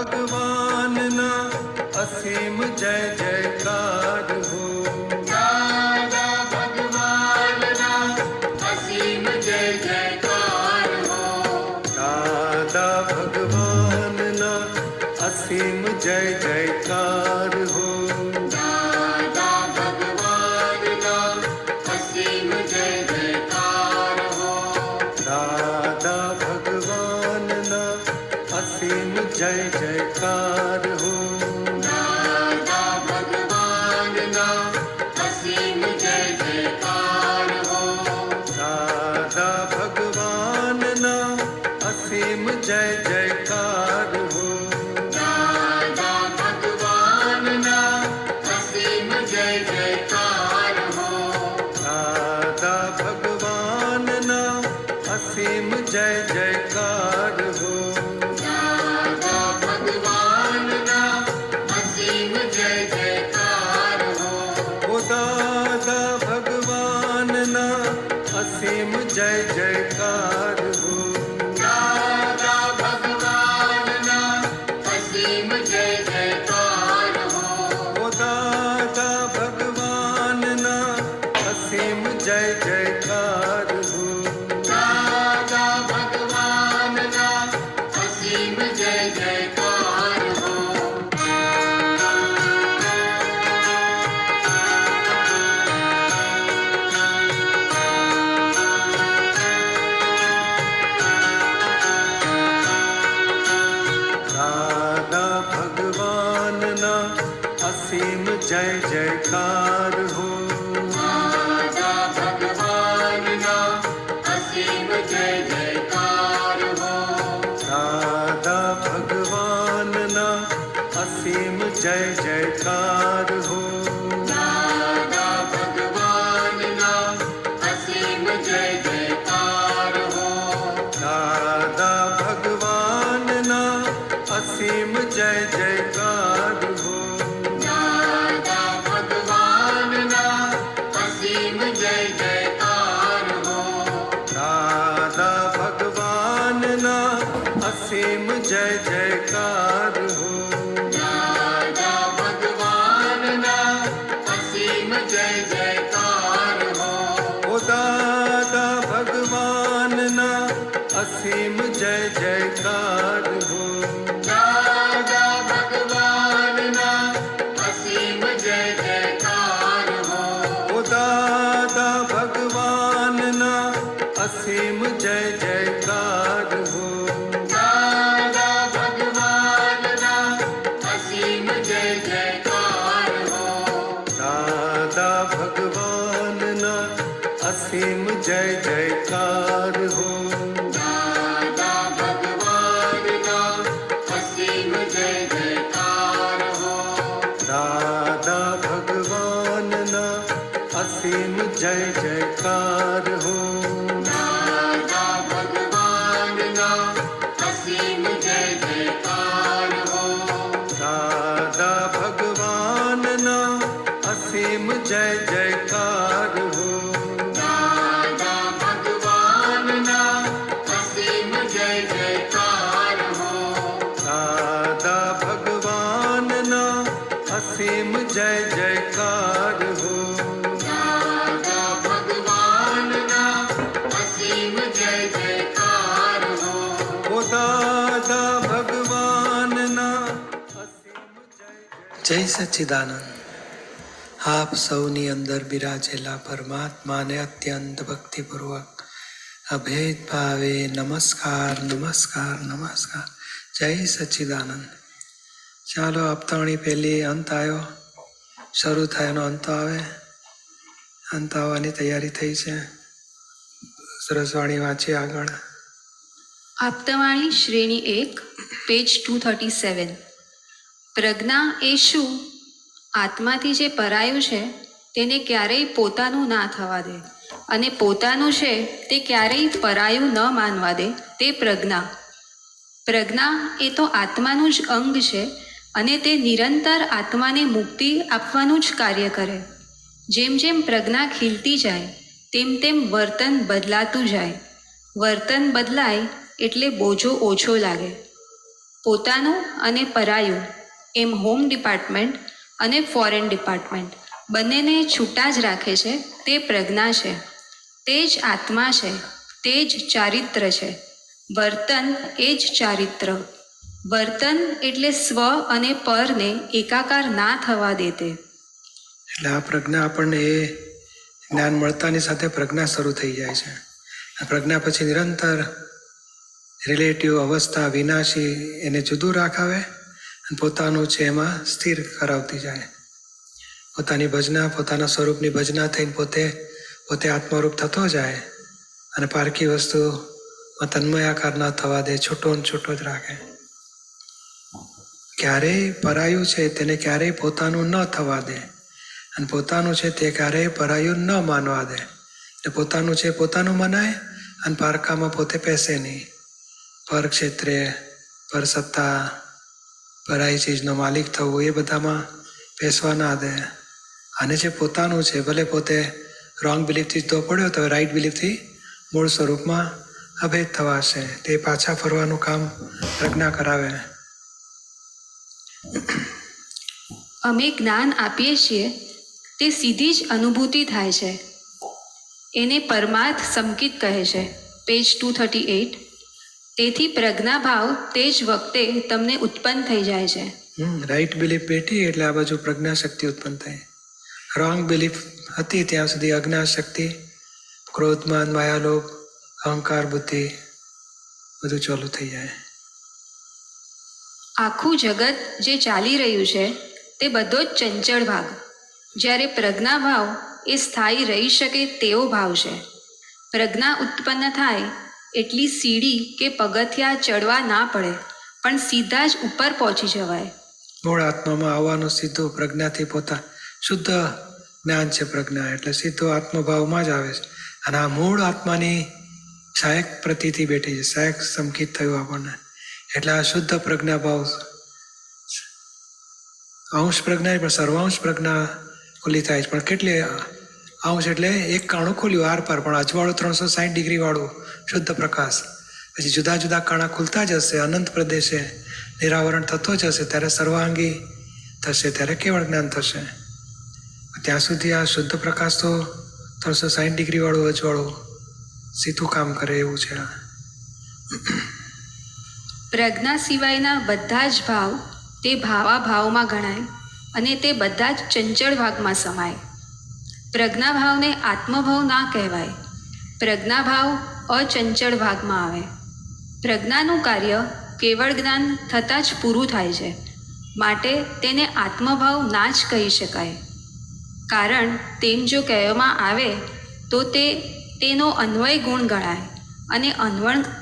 भगवान ना असीम जय जयकार हो। दादा भगवान ना असीम जय जयकार हो। दादा भगवान ना असीम जय जयकार हो। दादा भगवान ना असीम जय जयकार हो। दादा भगवान ना असीम जय जयकार हो। दादा भगवान ना असीम जय जयकार हो। दादा भगवान ना असीम जय जयकार हो। दादा भगवान ना असीम जय जयकार हो। दादा भगवान ना असीम जय जयकार हो। दादा भगवान ना असीम जय जयकार हो। ओ दादा भगवान ना असीम जय जयकार हो। दादा भगवान ना असीम जय जयकार हो। ओ दादा भगवान ना असीम जय जयकार हो। दादा भगवान ना असीम जय जयकार हो। दादा भगवान ना असीम जय जयकार हो। दादा भगवान ना असीम जय जयकार हो। दादा भगवान ना असीम जय जयकार हो। दादा भगवान ना असीम जय जयकार हो। दादा भगवान ना असीम जय जयकार हो। दादा भगवान ना असीम जय जयकार हो। दादा भगवान ना असीम जय जयकार हो। दादा भगवान ना असीम जय जयकार हो। ओ दादा भगवान ना असीम जय जयकार हो। दादा भगवान ना असीम जय जयकार हो। ओ दादा भगवान ना असीम जय जयकार हो। दादा भगवान ना असीम जय जयकार हो। दादा भगवान ना असीम जय जयकार हो। दादा भगवान ना असीम जय जयकार हो। दादा भगवान ना असीम जय जयकार हो। दादा भगवान ना असीम जय जयकार हो। दादा भगवान ना असीम जय जयकार हो। दादा भगवान ना असीम जय जयकार हो। दादा भगवान ना असीम जय जयकार हो। दादा भगवान ना असीम जय जयकार हो। ओ दादा भगवान ना असीम जय જય સચ્ચિદાનંદ. આપ સૌની અંદર બિરાજેલા પરમાત્માને અત્યંત ભક્તિપૂર્વક અભેદ ભાવે નમસ્કાર નમસ્કાર નમસ્કાર. જય સચ્ચિદાનંદ. ચાલો હપ્તાણી પહેલી અંત આવ્યો, શરૂ થાય એનો અંત આવે. અંત આવવાની તૈયારી થઈ છે. સરસવાણી વાંચી આગળ. આપ્તવાણી શ્રેણી 1 પેજ 237. પ્રજ્ઞા એ શું? આત્માથી જે પરાયું છે તેને ક્યારેય પોતાનું ના થવા દે અને પોતાનું છે તે ક્યારેય પરાયું ન માનવા દે તે પ્રજ્ઞા. પ્રજ્ઞા એ તો આત્માનું જ અંગ છે અને તે નિરંતર આત્માને મુક્તિ આપવાનું જ કાર્ય કરે. જેમ જેમ પ્રજ્ઞા ખીલતી જાય તેમ તેમ વર્તન બદલાતું જાય. વર્તન બદલાય એટલે બોજો ઓછો લાગે. પોતાનું અને પરાયું એમ હોમ ડિપાર્ટમેન્ટ અને ફોરેન ડિપાર્ટમેન્ટ બંનેને છૂટા જ રાખે છે તે પ્રજ્ઞા છે. તે જ આત્મા છે, તે જ ચારિત્ર છે. વર્તન એ જ ચારિત્ર. વર્તન એટલે સ્વ અને પરને એકાકાર ના થવા દે તે. એટલે આ પ્રજ્ઞા આપણને એ જ્ઞાન મળતાની સાથે પ્રજ્ઞા શરૂ થઈ જાય છે. આ પ્રજ્ઞા પછી નિરંતર રિલેટિવ અવસ્થા વિનાશી એને જુદું રાખાવે અને પોતાનું છે એમાં સ્થિર કરાવતી જાય. પોતાની ભજના, પોતાના સ્વરૂપની ભજના થઈને પોતે આત્મરૂપ થતો જાય અને પારકી વસ્તુમાં તન્મયાકાર ન થવા દે, છૂટો ને છૂટો જ રાખે. ક્યારેય પરાયું છે તેને ક્યારેય પોતાનું ન થવા દે અને પોતાનું છે તે ક્યારેય પરાયું ન માનવા દે. એટલે પોતાનું છે પોતાનું મનાય અને પારકામાં પોતે પેસે નહીં. પર ક્ષેત્રે, પર સત્તા, પરાઈ ચીજનો માલિક થવું એ બધામાં પેસવા ના દે. અને જે પોતાનું છે ભલે પોતે રોંગ બિલીફથી તો પડ્યો તો રાઈટ બિલીફથી મૂળ સ્વરૂપમાં અભેદ થવાશે. તે પાછા ફરવાનું કામ પ્રજ્ઞા કરાવે. અમે જ્ઞાન આપીએ છીએ તે સીધી જ અનુભૂતિ થાય છે. એને પરમાર્થ સંકિત કહે છે, પેજ 238. તેથી પ્રજ્ઞાભાવ તે જ વખતે તમને ઉત્પન્ન થઈ જાય છે. રાઈટ બિલીફ બેઠી એટલે આ બાજુ પ્રજ્ઞા શક્તિ ઉત્પન્ન થાય. રોંગ બિલીફ હતી ત્યાં સુધી અજ્ઞાન શક્તિ, ક્રોધમાન, માયાલોભ, અહંકાર, બુદ્ધિ બધું ચાલુ થઈ જાય. આખું જગત જે ચાલી રહ્યું છે તે બધો જ ચંચળ ભાગ, જ્યારે પ્રજ્ઞાભાવ એ સ્થાયી રહી શકે તેવો ભાવ છે. પ્રજ્ઞા ઉત્પન્ન થાય એટલી સીડી કે પગથિયા ચડવા ના પડે, પણ સીધા જ ઉપર પહોંચી જવાય. મૂળ આત્મામાં આવવાનું સીધું પ્રજ્ઞાથી પોતા શુદ્ધ જ્ઞાન છે. પ્રજ્ઞા એટલે સીધો આત્મભાવમાં જ આવે છે. અને આ મૂળ આત્માની સહાયક પ્રતિથી બેઠી છે, સહાયક સંકિત થયું આપણને. એટલે આ શુદ્ધ પ્રજ્ઞાભાવ અંશ પ્રજ્ઞા પણ સર્વાંશ પ્રજ્ઞા ખુલ્લી થાય છે. પણ કેટલી અંશ એટલે એક કાણું ખુલ્યું આર પાર, પણ અજવાળું 360 ડિગ્રી વાળું શુદ્ધ પ્રકાશ. પછી જુદા જુદા કાણા ખુલતા જશે, અનંત પ્રદેશે નિરાવરણ થતો જશે, ત્યારે સર્વાંગી થશે, ત્યારે કેવળ જ્ઞાન થશે. ત્યાં સુધી આ શુદ્ધ પ્રકાશ તો 360 ડિગ્રી વાળું અજવાળું સીધું કામ કરે એવું છે. પ્રજ્ઞા સિવાયના બધા જ ભાવ તે ભાવાભાવમાં ગણાય અને તે બધા જ ચંચળ ભાગમાં સમાય. પ્રજ્ઞાભાવને આત્મભાવ ના કહેવાય. પ્રજ્ઞાભાવ અચંચળ ભાગમાં આવે. પ્રજ્ઞાનું કાર્ય કેવળ જ્ઞાન થતાં જ પૂરું થાય છે, માટે તેને આત્મભાવ ના જ કહી શકાય. કારણ તેમ જો કહેવામાં આવે તો તેનો અન્વય ગુણ ગણાય, અને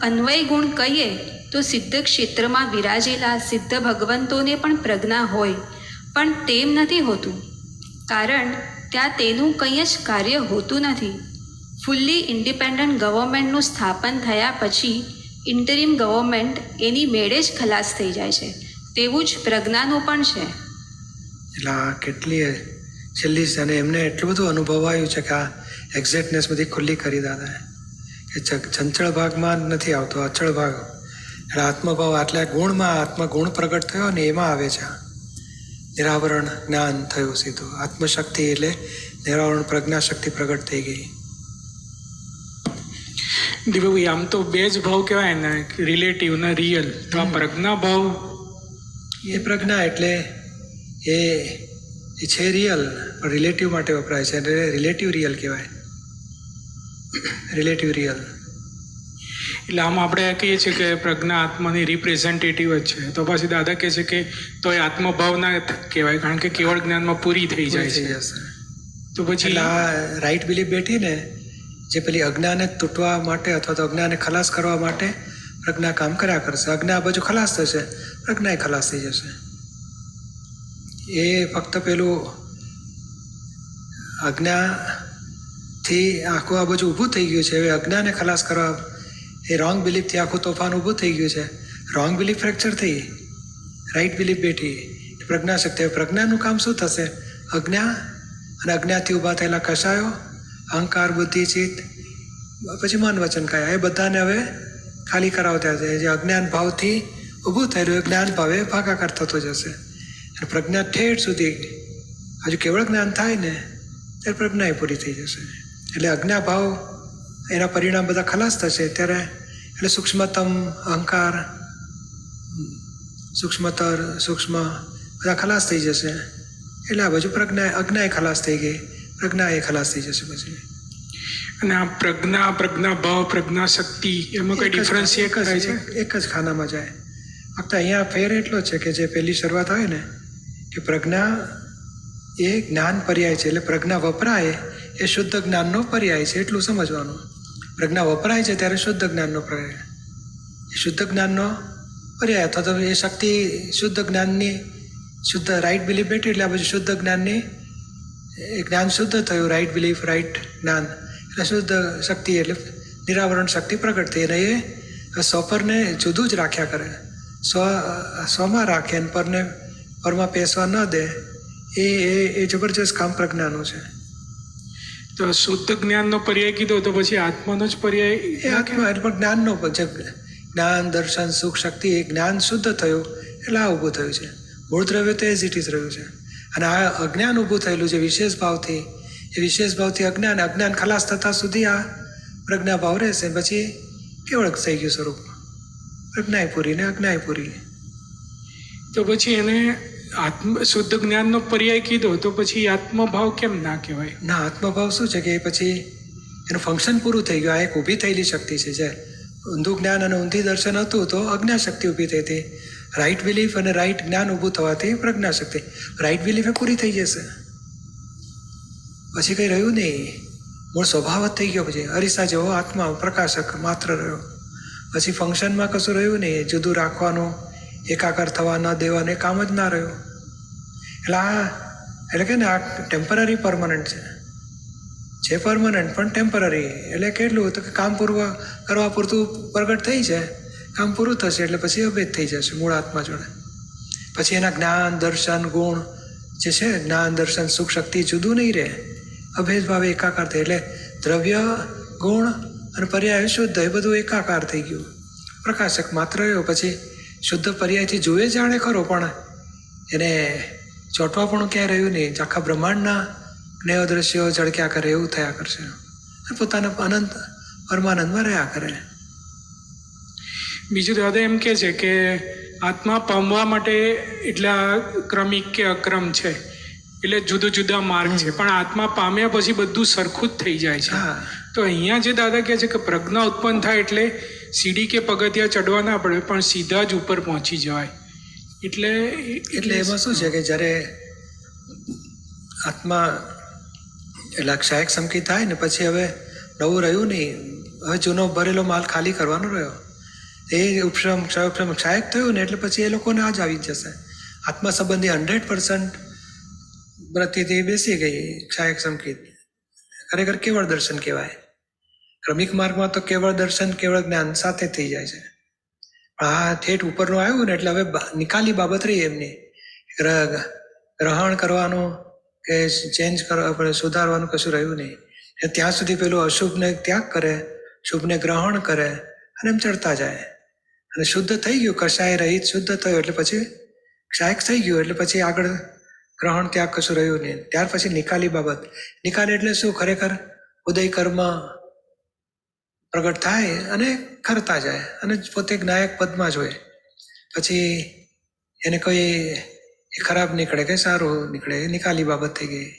અન્વય ગુણ કહીએ તો સિદ્ધ ક્ષેત્રમાં વિરાજેલા સિદ્ધ ભગવંતોને પણ પ્રજ્ઞા હોય, પણ તેમ નથી હોતું. કારણ ત્યાં તેનું કંઈ જ કાર્ય હોતું નથી. ફૂલ્લી ઇન્ડિપેન્ડન્ટ ગવર્મેન્ટનું સ્થાપન થયા પછી ઇન્ટરિમ ગવર્મેન્ટ એની મેળે જ ખલાસ થઈ જાય છે. તેવું જ પ્રજ્ઞાનું પણ છે. એટલે આ કેટલી છેલ્લી છે અને એમને એટલું બધું અનુભવાયું છે કે આ એક્ઝેક્ટનેસ બધી ખુલ્લી કરી દાદા કે ચંચળ ભાગમાં નથી આવતો, અચળ ભાગ. એટલે આત્મભાવ આટલા ગુણમાં આત્મગુણ પ્રગટ થયો ને એમાં આવે છે નિરાવરણ જ્ઞાન થયું સીધું. આત્મશક્તિ એટલે નિરાવરણ પ્રજ્ઞા શક્તિ પ્રગટ થઈ ગઈ. દીપકભાઈ, આમ તો બે જ ભાવ કહેવાય ને, રિલેટિવ ને રિયલ. તો આ પ્રજ્ઞા ભાવ એ પ્રજ્ઞા એટલે એ છે રિયલ, પણ રિલેટિવ માટે વપરાય છે. એટલે રિલેટિવ રિયલ કહેવાય. રિલેટિવ રિયલ એટલે આમ આપણે કહીએ છીએ કે પ્રજ્ઞા આત્માની રિપ્રેઝેન્ટેટિવ જ છે. તો પછી દાદા કહે છે કે તો એ આત્મભાવ ના કહેવાય, કારણ કે કેવળ જ્ઞાનમાં પૂરી થઈ જાય છે. તો પછી આ રાઈટ બિલીફ બેઠી ને જે પેલી અજ્ઞાને તૂટવા માટે અથવા તો અજ્ઞાને ખલાસ કરવા માટે પ્રજ્ઞા કામ કર્યા કરશે. અજ્ઞા બાજુ ખલાસ થશે, પ્રજ્ઞા ખલાસ થઈ જશે. એ ફક્ત પેલું અજ્ઞાથી આખું આ બાજુ ઊભું થઈ ગયું છે. હવે અજ્ઞાને ખલાસ કરવા એ રોંગ બિલીફથી આખું તોફાન ઊભું થઈ ગયું છે. રોંગ બિલીફ ફ્રેક્ચર થઈ, રાઈટ બિલીફ બેઠી, પ્રજ્ઞા શક્તિ. પ્રજ્ઞાનું કામ શું થશે? અજ્ઞા અને અજ્ઞાથી ઊભા થયેલા કષાયો, અહંકાર, બુદ્ધિ, ચિત્ત, પછી મન, વચન, કાયા, એ બધાને હવે ખાલી કરાવતા છે. જે અજ્ઞાન ભાવથી ઊભું થયેલું એ જ્ઞાન ભાવે ભાગાકાર થતો જશે. અને પ્રજ્ઞા ઠેઠ સુધી હજુ કેવળ જ્ઞાન થાય ને ત્યારે પ્રજ્ઞા એ પૂરી થઈ જશે. એટલે અજ્ઞા ભાવ એના પરિણામ બધા ખલાસ થશે ત્યારે એટલે સૂક્ષ્મતમ અહંકાર, સૂક્ષ્મતર, સૂક્ષ્મ બધા ખલાસ થઈ જશે. એટલે આ બાજુ અજ્ઞા એ ખલાસ થઈ ગઈ, પ્રજ્ઞા એ ખલાસ થઈ જશે પછી. અને આ પ્રજ્ઞા, પ્રજ્ઞા ભાવ, પ્રજ્ઞા શક્તિ એમાં કઈ ડિફરન્શિએટ કરે છે? એક જ ખાનામાં જાય. ફક્ત અહીંયા ફેર એટલો છે કે જે પહેલી શરૂઆત હોય ને કે પ્રજ્ઞા એ જ્ઞાન પર્યાય છે. એટલે પ્રજ્ઞા વપરાય એ શુદ્ધ જ્ઞાનનો પર્યાય છે એટલું સમજવાનું. પ્રજ્ઞા વપરાય છે ત્યારે શુદ્ધ જ્ઞાનનો પર્યાય, એ શુદ્ધ જ્ઞાનનો પર્યાય અથવા તો એ શક્તિ શુદ્ધ જ્ઞાનની શુદ્ધ રાઈટ બિલીફ બેઠી એટલે આ બધું શુદ્ધ જ્ઞાનની એ જ્ઞાન શુદ્ધ થયું, રાઈટ બિલીફ, રાઈટ જ્ઞાન એટલે શુદ્ધ શક્તિ એટલે નિરાવરણ શક્તિ પ્રગટ થઈ. અને એ સ્વપરને જુદું જ રાખ્યા કરે, સ્વમાં રાખે અને પરમાં પેસવા ન દે. એ જબરજસ્ત કામ પ્રજ્ઞાનું છે. તો શુદ્ધ જ્ઞાનનો પર્યાય કીધો તો પછી આત્માનો જ પર્યાય એ આત્મા એટલે પણ જ્ઞાનનો જ્ઞાન, દર્શન, સુખ, શક્તિ એ જ્ઞાન શુદ્ધ થયું એટલે આ ઊભું થયું છે. મૂળ દ્રવ્ય તો એઝ ઇટ ઇઝ રહ્યું છે. અને આ અજ્ઞાન ઊભું થયેલું છે વિશેષ ભાવથી, એ વિશેષ ભાવથી અજ્ઞાન ખલાસ થતાં સુધી આ પ્રજ્ઞા ભાવ રહેશે. પછી કેવળ થઈ ગયું સ્વરૂપ, પ્રજ્ઞાય પૂરી ને અજ્ઞાય પૂરી. તો પછી એને શુદ્ધ જ્ઞાનનો પર્યાય કીધો તો પછી આત્મભાવ કેમ ના કહેવાય? ના, આત્મભાવ શું છે કે પછી એનું ફંક્શન પૂરું થઈ ગયું. આ એક ઊભી થયેલી શક્તિ છે. જે ઊંધું જ્ઞાન અને ઊંધી દર્શન હતું તો અજ્ઞા શક્તિ ઊભી થઈ હતી. રાઈટ બિલીફ અને રાઈટ જ્ઞાન ઊભું થવાથી પ્રજ્ઞા શક્તિ. રાઈટ બિલીફ એ પૂરી થઈ જશે, પછી કંઈ રહ્યું નહીં. મૂળ સ્વભાવ જ થઈ ગયો. પછી અરીસા જેવો આત્મા પ્રકાશક માત્ર રહ્યો. પછી ફંક્શનમાં કશું રહ્યું નહીં. જુદું રાખવાનું, એકાકાર થવા ન દેવાનું એ કામ જ ના રહ્યું. એટલે કે ને આ ટેમ્પરરી પરમનન્ટ છે પરમનન્ટ પણ ટેમ્પરરી. એટલે કેટલું તો કે કામ પૂરું કરવા પૂરતું પ્રગટ થઈ છે, કામ પૂરું થશે એટલે પછી અભેદ થઈ જશે મૂળ આત્મા જોડે. પછી એના જ્ઞાન, દર્શન, ગુણ જે છે, જ્ઞાન, દર્શન, સુખ, શક્તિ જુદું નહીં રહે, અભેદ ભાવે એકાકાર થાય. એટલે દ્રવ્ય, ગુણ અને પર્યાય શુદ્ધ એ બધું એકાકાર થઈ ગયું, પ્રકાશક માત્ર રહ્યો. પછી શુદ્ધ પર્યાયથી જુએ જાણે ખરો પણ એને ચોંટવા પણ ક્યાંય રહ્યું નહીં. આખા બ્રહ્માંડના જ્ઞેય દ્રશ્યો ઝળક્યા કરે એવું થયા કરશે, પોતાના અનંત પરમાનંદમાં રહ્યા કરે. બીજું દાદા એમ કે છે કે આત્મા પામવા માટે એટલા ક્રમિક કે અક્રમ છે, એટલે જુદા જુદા માર્ગ છે, પણ આત્મા પામ્યા પછી બધું સરખું જ થઈ જાય છે. તો અહીંયા જે દાદા કહે છે કે પ્રજ્ઞા ઉત્પન્ન થાય એટલે સીડી કે પગથિયા ચડવા ના પડે પણ સીધા જ ઉપર પહોંચી જવાય. એટલે એમાં શું છે કે જ્યારે આત્મા એટલે ક્ષાયક સંકિત થાય ને પછી હવે નવું રહ્યું નહીં, હવે જૂનો ભરેલો માલ ખાલી કરવાનો રહ્યો. એ ઉપશ્રમ ક્ષયોપશ્રમ ક્ષાયક થયું ને એટલે પછી એ લોકોને આ જ આવી જશે. આત્મા સંબંધી 100% વૃત્તિથી બેસી ગઈ ક્ષાયક સંકિત. ખરેખર કેવળ દર્શન કહેવાય. ક્રમિક માર્ગમાં તો કેવળ દર્શન, કેવળ જ્ઞાન સાથે થઈ જાય છે. પણ આ ઠેઠ ઉપરનું આવ્યું ને એટલે હવે નિકાલી બાબત રહી એમની. ગ્રહણ કરવાનું કે ચેન્જ કરવા, સુધારવાનું કશું રહ્યું નહીં. ત્યાં સુધી પેલું અશુભને ત્યાગ કરે, શુભને ગ્રહણ કરે અને એમ ચડતા જાય. અને શુદ્ધ થઈ ગયું, કશાય રહિત શુદ્ધ થયું એટલે પછી ક્ષાયક થઈ ગયું એટલે પછી આગળ ગ્રહણ ત્યાગ કશું રહ્યું નહીં. ત્યાર પછી નિકાલી બાબત. નિકાલ એટલે શું? ખરેખર ઉદય કર્મ પ્રગટ થાય અને કરતા જાય અને પોતે જ્ઞાયક પદમાં જ હોય. પછી એને કોઈ ખરાબ નીકળે કે સારું નીકળે, એ નિકાલી બાબત થઈ ગઈ.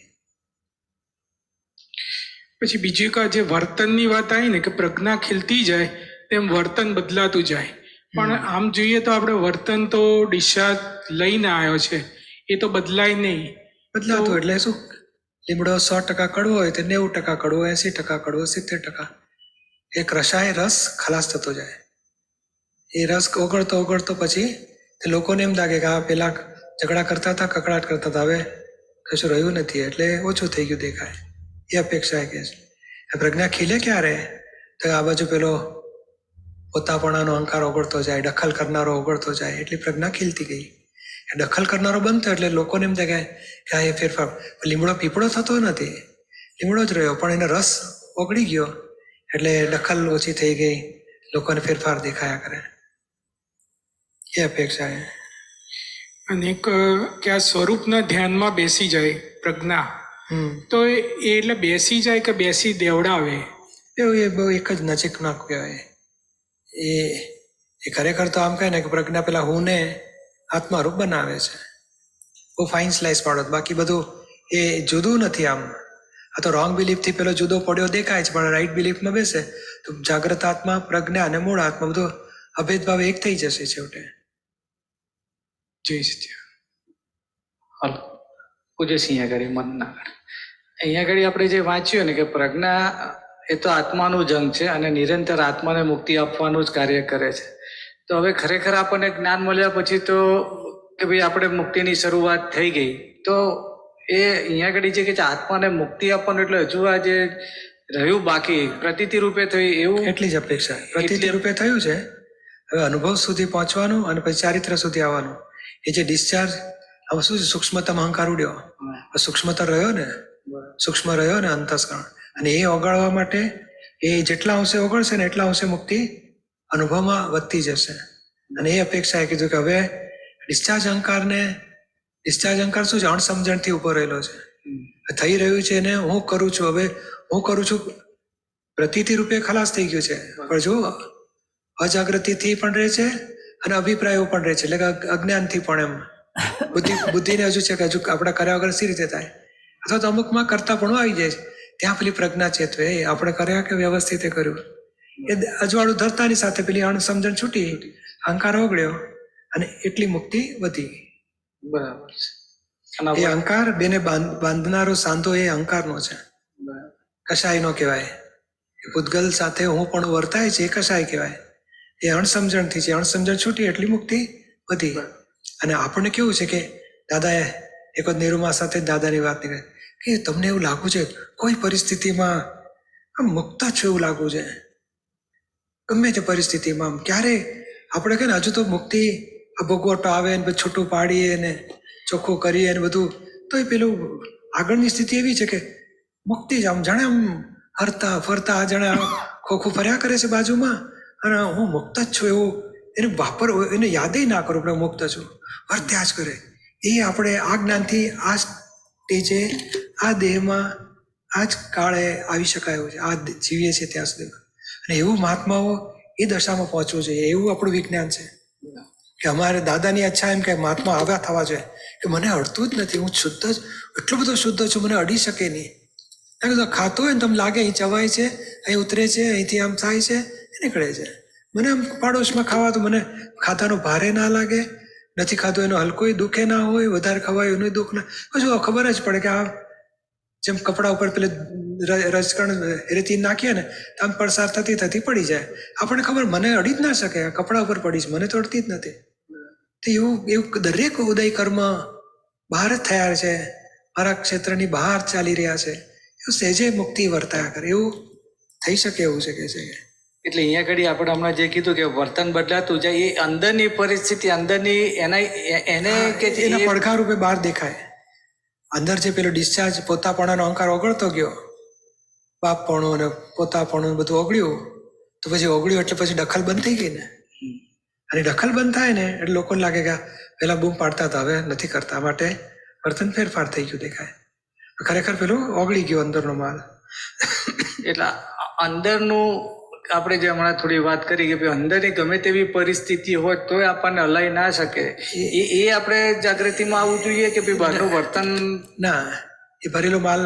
પછી બીજી એક જે વર્તનની વાત આવી ને કે પ્રજ્ઞા ખીલતી જાય તેમ વર્તન બદલાતું જાય. પણ આમ જોઈએ તો આપણે વર્તન તો ડિસ્ચાર્જ લઈને આવ્યો છે, એ તો બદલાય નહીં. બદલાતું એટલે શું? લીમડો 100% કડવો હોય તો 90% કડવો, 80% કડવો, 70%. એક રસાય રસ ખલાસ થતો જાય. એ રસ ઓગળતો ઓગળતો પછી તે લોકોને એમ લાગે કે આ પેલા ઝઘડા કરતા હતા, કકડાટ કરતા હતા, હવે કશું રહ્યું નથી એટલે ઓછું થઈ ગયું દેખાય. એ અપેક્ષા કે છે. પ્રજ્ઞા ખીલે ક્યારે? તો આ બાજુ પેલો પોતાપણાનો અહંકાર ઓગળતો જાય, દખલ કરનારો ઓગળતો જાય, એટલી પ્રજ્ઞા ખીલતી ગઈ. દખલ કરનારો બંધ થયો એટલે લોકોને એમ થાય કે આ એ ફેરફાર. લીમડો પીપળો થતો નથી, લીમડો જ રહ્યો પણ એનો રસ ઓગળી ગયો એટલે દખલ ઓછી થઈ ગઈ, લોકોને ફેરફાર દેખાયા કરે. એ અપેક્ષા છે. અને એક કે આ સ્વરૂપના ધ્યાનમાં બેસી જાય પ્રજ્ઞા, તો એ એટલે બેસી જાય કે બેસી દેવડાવે? એવું એ બહુ એક જ નજીકના કહેવાય. એ ખરેખર તો આમ કહે ને કે પ્રજ્ઞા પેલા હું ને આત્મારૂપ બનાવે છે. બહુ ફાઇન સ્લાઇસ પાડો, બાકી બધું એ જુદું નથી. આમ આ તો રોંગ બિલીફથી પેલો જુદો પડ્યો દેખાય છે, પણ રાઈટ બિલીફમાં બેસે તો જાગ્રત આત્મા, પ્રજ્ઞા અને મૂળ આત્મા બધું અભેદભાવ એક થઈ જશે છેવટે. જય સચિદાનંદ. હાલો પૂજ્ય સિંહ આગળ મન ના આગળ અહીંયા આગળ આપણે જે વાંચ્યું ને કે પ્રજ્ઞા એ તો આત્માનું જંગ છે અને નિરંતર આત્માને મુક્તિ આપવાનું જ કાર્ય કરે છે. તો હવે ખરેખર આપણને જ્ઞાન મળ્યા પછી તો કે ભાઈ આપણે મુક્તિની શરૂઆત થઈ ગઈ, તો એ અહીંયા આગળ જે કે છે આત્માને મુક્તિ આપવાનું, એટલે હજુ આ જે રહ્યું બાકી પ્રતીતિ રૂપે થયું એવું એટલી જ અપેક્ષા. પ્રતીતિ રૂપે થયું છે, હવે અનુભવ સુધી પહોંચવાનું અને પછી ચારિત્ર સુધી આવવાનું. એ જે ડિસ્ચાર્જ, હવે શું છે, સૂક્ષ્મતમ અહંકાર ઉડ્યો, સૂક્ષ્મતર રહ્યો ને, સૂક્ષ્મ રહ્યો ને અંતસ્કરણ, અને એ ઓગાળવા માટે એ જેટલા અંશે ઓગળશે ને એટલા અંશે મુક્તિ અનુભવમાં વધતી જશે. અને એ અપેક્ષાએ કીધું કે હવે ડિસ્ચાર્જ અહંકાર શું છે, અણસમજણથી ઉભો રહેલો છે. થઈ રહ્યું છે એને હું કરું છું, હવે હું કરું છું પ્રતીતિ રૂપે ખલાસ થઈ ગયું છે, પણ જો અજાગૃતિથી પણ રહે છે અને અભિપ્રાયો પણ રહે છે, એટલે કે અજ્ઞાનથી પણ. એમ બુદ્ધિને હજુ છે કે હજુ આપણા કર્યા વગર સી રીતે થાય, અથવા તો અમુકમાં કરતા પણ આવી જાય છે. ત્યાં પેલી પ્રજ્ઞા ચેતવે, એ આપણે કર્યા કે વ્યવસ્થિત કર્યું, એ અજવાળું ધરતાની સાથે પેલી અણસમજણ છૂટી, અહંકાર ઓગળ્યો અને એટલી મુક્તિ વધી. બરાબર એ અહંકાર બેને બાંધનારો સાંધો એ અહંકારનો છે, કશાયનો કહેવાય. એ પૂતગલ સાથે હું પણ વર્તાય છે એ કશાય કહેવાય. એ અણસમજણથી છે, અણસમજણ છૂટી એટલી મુક્તિ વધી. અને આપણને કેવું છે કે દાદાએ એક વખત નિરૂમા સાથે દાદાની વાત નીકળે કે તમને એવું લાગુ છે કોઈ પરિસ્થિતિમાં આમ મુક્ત છે એવું લાગુ છે, ગમે તે પરિસ્થિતિમાં. આમ ક્યારે આપણે કે ને હજુ તો મુક્તિ ભોગવટો આવે ને છૂટું પાડીએ ને ચોખ્ખું કરીએ ને બધું, તો એ પેલું આગળની સ્થિતિ એવી છે કે મુક્તિ જ આમ જાણે આમ હરતા ફરતા જાણે ખોખું ફર્યા કરે છે બાજુમાં, અને હું મુક્ત જ છું એવું એને એને યાદે ના કરું આપણે મુક્ત છું, વર્ત્યા જ કરે. એ આપણે આ જ્ઞાનથી આ સ્ટેજે આ દેહમાં આ જ કાળે આવી શકાય એવું છે, આ જીવીએ છીએ ત્યાં સુધીમાં. અને એવું મહાત્માઓ એ દશામાં પહોંચવું જોઈએ, એવું આપણું વિજ્ઞાન છે. કે અમારે દાદાની ઈચ્છા એમ કે મહાત્મા આવ્યા થવા જોઈએ કે મને અડતું જ નથી, હું શુદ્ધ જ એટલો બધો શુદ્ધ છું, મને અડી શકે નહીં. કારણ કે ખાતો હોય ને તમને લાગે અહીં ચવાય છે, અહીં ઉતરે છે, અહીંથી આમ થાય છે, એ નીકળે છે. મને આમ પાડોશમાં ખાવા તો મને ખાતાનો ભારે ના લાગે, નથી ખાધું એનો હલકોય દુઃખે ના હોય, વધારે ખવાય એનું દુઃખ ના. પછી ખબર જ પડે કે આ જેમ કપડા ઉપર પેલે રજકણ રેતી નાખીએ ને તો આમ પડસાર થતી થતી પડી જાય. આપણને ખબર મને અડી જ ના શકે, કપડા ઉપર પડી છે, મને તો અડતી જ નથી. તો એવું દરેક ઉદય કર્મ બહાર જ થયા છે, મારા ક્ષેત્રની બહાર ચાલી રહ્યા છે, એવું સહેજે મુક્તિ વર્તાયા કરે, એવું થઈ શકે એવું છે કે છે. એટલે અહીંયા ઘડી આપણે હમણાં જે કીધું કે વર્તન બદલાતું જાય, એ અંદરની પરિસ્થિતિ અંદરની એને કે એના પડઘા રૂપે બહાર દેખાય. અંદર જે પેલો ડિસ્ચાર્જ પોતાપણાનો અહંકાર ઓગળતો ગયો, બાપપણું અને પોતાપણું બધું ઓગળ્યું, તો પછી ઓગળ્યું એટલે પછી દખલ બંધ થઈ ગઈ ને. અને દખલ બંધ થાય ને એટલે લોકોને લાગે કે પેલા બૂમ પાડતા હતા હવે નથી કરતા, માટે વર્તન ફેરફાર થઈ ગયું દેખાય. ખરેખર પેલું ઓગળી ગયો અંદરનો માલ. એટલે અંદરનું આપણે જે હમણાં થોડી વાત કરી કે ભાઈ અંદરની ગમે તેવી પરિસ્થિતિ હોય તોય આપણને હલાઈ ના શકે, એ આપણે જાગૃતિમાં આવવું જોઈએ કે ભાઈ બહારનું વર્તન ના, એ ભરેલો માલ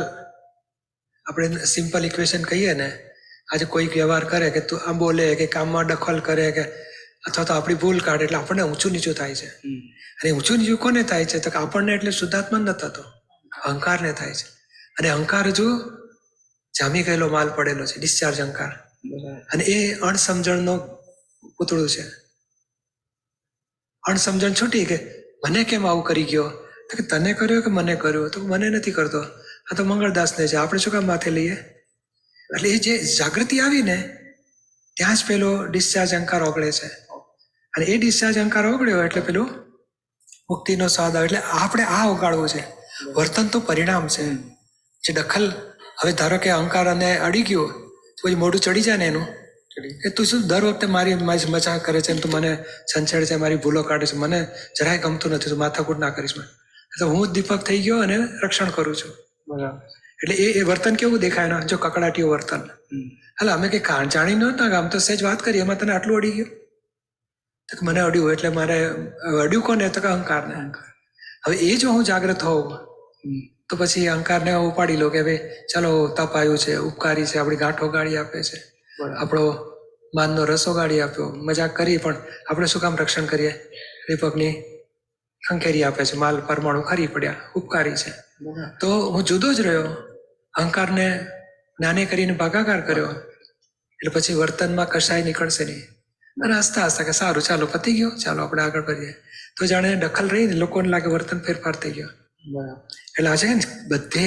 આપણે સિમ્પલ ઇક્વેશન કહીએ ને, આજે કોઈ વ્યવહાર કરે કે તું આમ બોલે કે કામમાં દખલ કરે કે અથવા તો આપણી ભૂલ કાઢે એટલે આપણને ઊંચું નીચું થાય છે. અને ઊંચું નીચું કોને થાય છે તો કે આપણને એટલે શુદ્ધાત્મા ન થતો, અહંકારને થાય છે. અને અહંકાર હજુ જામી ગયેલો માલ પડેલો છે, ડિસ્ચાર્જ અહંકાર. અને એ અણસમજણનો પૂતળું છે. અણસમજણ છૂટી કે મને કેમ આવું કરી ગયો, તો કે તને કર્યો કે મને કર્યો, તો મને નથી કરતો, આ તો મંગળદાસને છે, આપણે શું કામ માથે લઈએ. એટલે એ જે જાગૃતિ આવી ને ત્યાં જ પેલો ડિસ્ચાર્જ અહંકાર ઓગળે છે. અને એ ડિસ્ચાર્જ અહંકાર ઓગળ્યો એટલે પેલું મુક્તિનો સ્વાદ આવે. એટલે આપણે આ ઓગાળવું છે. વર્તન તો પરિણામ છે. જે દખલ હવે ધારો કે અહંકાર અને અડી ગયો પછી મોઢું ચડી જાય ને એનું, એ તું શું દર વખતે મારી મજાક કરે છે, તું મને છંછેડ છે, મારી ભૂલો કાઢે છે, મને જરાય ગમતું નથી, તું માથાકૂટ ના કરીશ. તો હું જ દીપક થઈ ગયો અને રક્ષણ કરું છું. બરાબર. એટલે એ વર્તન કેવું દેખાય ને, જો કકડાટીયું વર્તન. એટલે અમે કઈ જાણી નહોતા કે આમ તો સહેજ વાત કરી, એમાં તને આટલું અડી ગયું. તો મને અડ્યું એટલે મારે અડ્યું કોને? તો કે અહંકારને. હવે એ જો હું જાગ્રત હોઉં તો પછી અહંકારને ઉપાડી લો કે ભાઈ ચાલો તપ આવ્યું છે, ઉપકારી છે, આપણી ગાંઠો ગાળી આપે છે, આપણો માનનો રસો ગાળી આપ્યો, મજાક કરી, પણ આપણે શું કામ રક્ષણ કરીએ? દીપકની ખંખેરી આપે છે, માલ પરમાણુ ખરી પડ્યા, ઉપકારી છે. તો હું જુદો જ રહ્યો, અહંકારને જ્ઞાને કરીને ભાગાકાર કર્યો, એટલે પછી વર્તનમાં કશાય નીકળશે નહીં. અને હસતા હસતા કે સારું ચાલો પતી ગયો, ચાલો આપણે આગળ વધીએ. તો જાણે દખલ રહી ને લોકોને લાગે વર્તન ફેરફાર થઈ ગયો. એટલે આજે બધે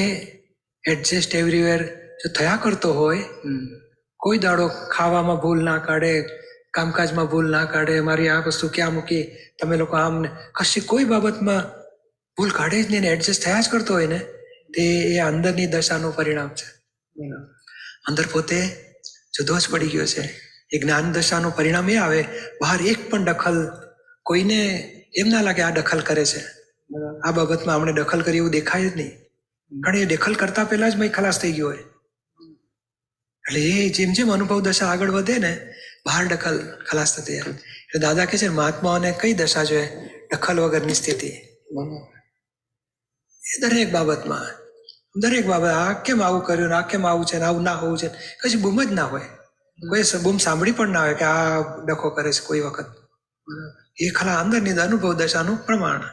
એડજસ્ટ એવરીવેર જો થયા કરતો હોય, કોઈ દાડો ખાવામાં ભૂલ ના કાઢે, કામકાજમાં ભૂલ ના કાઢે, મારી આ વસ્તુ ક્યાં મૂકી, તમે લોકો આમ ને કશી કોઈ બાબતમાં ભૂલ કાઢે જ નહીં ને એડજસ્ટ થયા જ કરતો હોય ને, તે એ અંદરની દશાનું પરિણામ છે. અંદર પોતે જુદો જ પડી ગયો છે. એ જ્ઞાન દશાનું પરિણામ એ આવે, બહાર એક પણ દખલ કોઈને એમ ના લાગે આ દખલ કરે છે, આ બાબતમાં આપણે દખલ કરી એવું દેખાય જ નહીં. કારણ એ દખલ કરતા પહેલા જ મેં ખલાસ થઈ ગયો હોય. એટલે એ જેમ જેમ અનુભવ દશા આગળ વધે ને, બહાર દખલ ખલાસ થતી જાય. એટલે દાદા કહે છે મહાત્માઓને કઈ દશા જોઈએ? દખલ વગરની સ્થિતિ. એ દરેક બાબતમાં આ કેમ આવું કર્યું, આ કેમ આવું છે, આવું ના હોવું છે, કશું બૂમ જ ના હોય, કોઈ બૂમ સાંભળી પણ ના હોય કે આ ડખો કરે છે કોઈ વખત. એ ખાલી અંદરની અનુભવ દશાનું પ્રમાણ.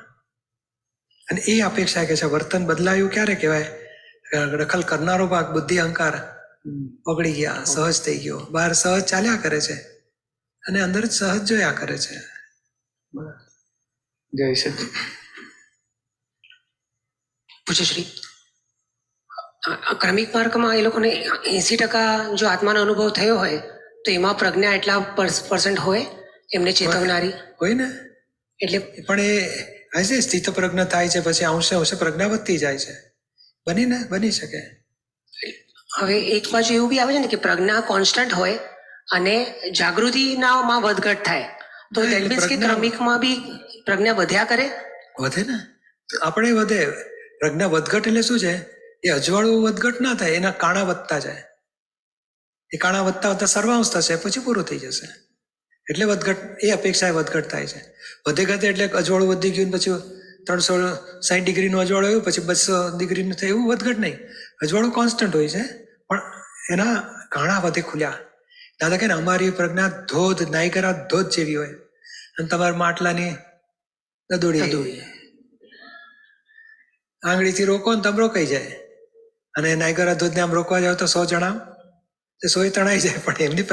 અને એ અપેક્ષા કે છે વર્તન બદલાયું ક્યારે કહેવાય? દખલ કરનારો ભાગ બુદ્ધિ અહંકાર ઓગળી ગયા, સહજ થઈ ગયો, બહાર સહજ ચાલ્યા કરે છે અને અંદર જ સહજ જોયા કરે છે. જય સચિન. પૂજ્યશ્રી, ક્રમિક માર્ગમાં એ લોકોને 80% જો આત્માનો અનુભવ થયો હોય તો એમાં પ્રજ્ઞા એટલા % હોય એમને ચેતવનારી હોય ને. એટલે પણ એ આજે સ્થિત પ્રજ્ઞ થાય છે, પછી અંશે અંશે પ્રજ્ઞા વધતી જાય છે. બની શકે. હવે એક બાજુ એવું બી આવે છે ને કે પ્રજ્ઞા કોન્સ્ટન્ટ હોય અને જાગૃતિમાં વધઘટ થાય, તો દેટ મીન્સ કે ક્રમિકમાં બી પ્રજ્ઞા વધ્યા કરે. વધે ને, આપણે વધે. પ્રજ્ઞા વધઘટ એટલે શું છે? એ અજવાળું વધઘટ ના થાય, એના કાણા વધતા જાય. એ કાણા વધતા વધતા સર્વાંશ થશે, પછી પૂરું થઈ જશે. એટલે વધઘટ, એ અપેક્ષાએ વધઘટ થાય છે. વધે ઘટે એટલે અજવાળું વધી ગયું, પછી 360 ડિગ્રીનું અજવાળું આવ્યું, પછી 200 ડિગ્રીનું થયું, એવું વધઘટ નહીં. અજવાળું કોન્સ્ટન્ટ હોય છે, પણ એના કાણા વધે ખુલ્યા. દાદા કે અમારી પ્રજ્ઞા ધોધ, નાયગરા ધોધ જેવી હોય, અને તમારા માટલાની દદોડી આંગળીથી રોકો ને તમે રોકાઈ જાય. અને નાયગરા ધોધને આમ રોકવા જાવ તો 100 જણા તે 100 તણાઈ જાય, પણ એમની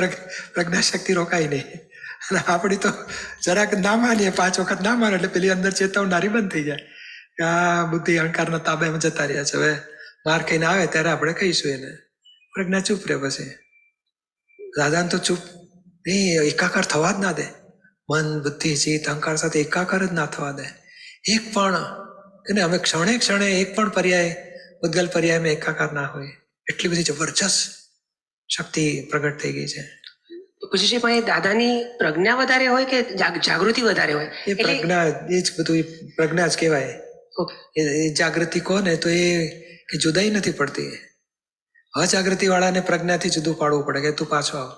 પ્રજ્ઞા શક્તિ રોકાય નહીં. અને આપણી તો જરાક ના માનીએ, 5 વખત ના માને એટલે પેલી અંદર ચેતવનારી બંધ થઈ જાય કે આ બુદ્ધિ અહંકારના તાબામાં જતા રહ્યા છે. હવે માર કહીને આવે ત્યારે આપણે કહીશું એને, પ્રજ્ઞા ચૂપ રહે. પછી દાદાને તો ચૂપ નહીં, એકાકાર થવા જ ના દે. મન, બુદ્ધિ, ચિત્ત, અહંકાર સાથે એકાકાર જ ના થવા દે. એક પણ કે અમે ક્ષણે ક્ષણે એક પણ પર્યાય, ઉદ્ગલ પર્યાયમાં એકાકાર ના હોય. એટલી બધી જબરજસ્ત શક્તિ પ્રગટ થઈ ગઈ છે. પૂજ્યશ્રી પણ એ દાદાની પ્રજ્ઞા વધારે હોય કે જાગૃતિ વધારે હોય? એ પ્રજ્ઞા, એ જ બધું પ્રજ્ઞા જ કહેવાય. એ જાગૃતિ કહો ને તો એ કે જુદાઈ નથી પડતી. અજાગૃતિ વાળાને પ્રજ્ઞાથી જુદું પાડવું પડે કે તું પાછો આવ.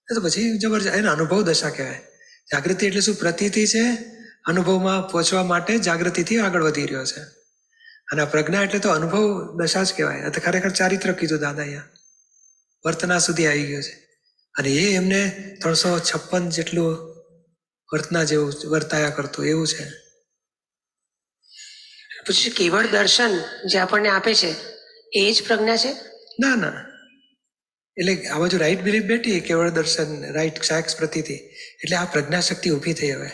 તો પછી જબરજસ્ત એને અનુભવ દશા કહેવાય. જાગૃતિ એટલે શું? પ્રતીતિ છે, અનુભવમાં પહોંચવા માટે જાગૃતિથી આગળ વધી રહ્યો છે. અને આ પ્રજ્ઞા એટલે તો અનુભવ દશા જ કહેવાય. આ તો ખરેખર ચારિત્ર કીધું દાદા અહીંયા, વર્તના સુધી આવી ગયો છે. અને એ એમને 356 જેટલું વર્તના જેવું વર્તાયા કરતું એવું છે. પછી કેવળ દર્શન જે આપણને આપે છે એ જ પ્રજ્ઞા છે? ના ના, એટલે આ બાજુ રાઈટ બિલીફ બેઠી, કેવળ દર્શન, રાઈટ સાક્ષ પ્રતીતિ, એટલે આ પ્રજ્ઞા શક્તિ ઊભી થઈ. હવે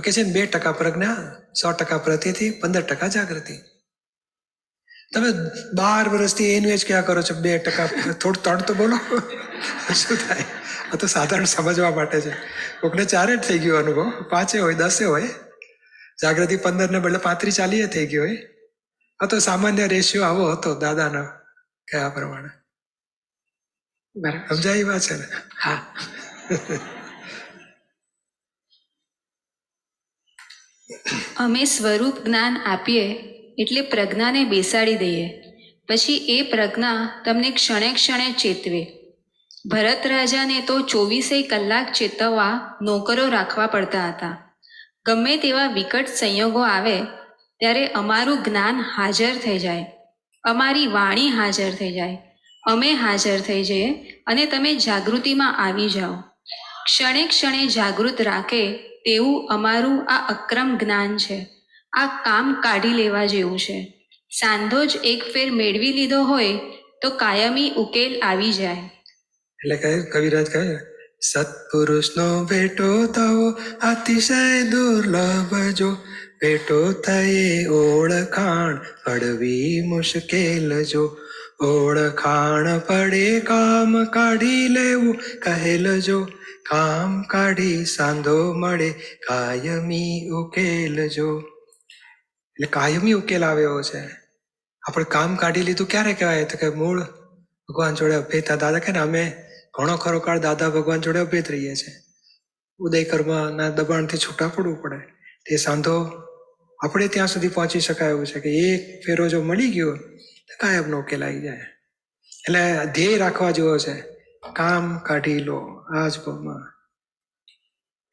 કે છે ને 2% પ્રજ્ઞા, 100% પ્રતીતિ, 15% જાગૃતિ. તમે 12 વર્ષથી એનું જ ક્યાં કરો છો? 2%, થોડું 3 તો બોલો. શું થાય? આ તો સાધારણ સમજવા માટે છે. કોકને 4 જ થઈ ગયો અનુભવ, 5 હોય, 10 હોય. જાગૃતિ 15 ને બદલે 35-40 થઈ ગયો હોય. આ તો સામાન્ય રેશિયો આવો હતો દાદાના કયા પ્રમાણે. બરાબર. સમજાય વાત છે ને? હા. અમે સ્વરૂપ જ્ઞાન આપીએ એટલે પ્રજ્ઞાને બેસાડી દઈએ, પછી એ પ્રજ્ઞા તમને ક્ષણે ક્ષણે ચેતવે. ભરત રાજાને તો 24 કલાક ચેતવવા નોકરો રાખવા પડતા હતા. ગમે તેવા વિકટ સંયોગો આવે ત્યારે અમારું જ્ઞાન હાજર થઈ જાય, અમારી વાણી હાજર થઈ જાય, અમે હાજર થઈ જઈએ અને તમે જાગૃતિમાં આવી જાઓ. ક્ષણે ક્ષણે જાગૃત રાખે તેવું અમારું આ અક્રમ જ્ઞાન છે. આ કામ કાઢી લેવા જેવું છે. સાંધો જ એક ફેર મેળવી લીધો હોય તો કાયમી ઉકેલ આવી જાય. એટલે કહે કવિરાજ કહે સત્પુરુષનો ભેટો થવો અતિશય દુર્લભ જો, ભેટો થયે ઓળખાણ પડવી મુશ્કેલ જો, ઓળખાણ પડે કામ કાઢી લેવું કહેલ જો, કામ કાઢી સાંધો મળે કાયમી ઉકેલ જો. એટલે કાયમી ઉકેલ આવ્યો છે. આપણે કામ કાઢી લીધું ક્યારે કહેવાય? તો કે મૂળ ભગવાન જોડે અભેતા. દાદા કે ને અમે ઘણો ખરો કાળ દાદા ભગવાન જોડે અભેત રહીએ છીએ. ઉદય કર્મના દબાણથી છૂટા પડવું પડે. તે સાંધો આપણે ત્યાં સુધી પહોંચી શકાય એવું છે કે એક ફેરો જો મળી ગયો તો કાયમનો ઉકેલ આવી જાય. એટલે ધ્યેય રાખવા જેવો છે, કામ કાઢી લો આજ પગમાં.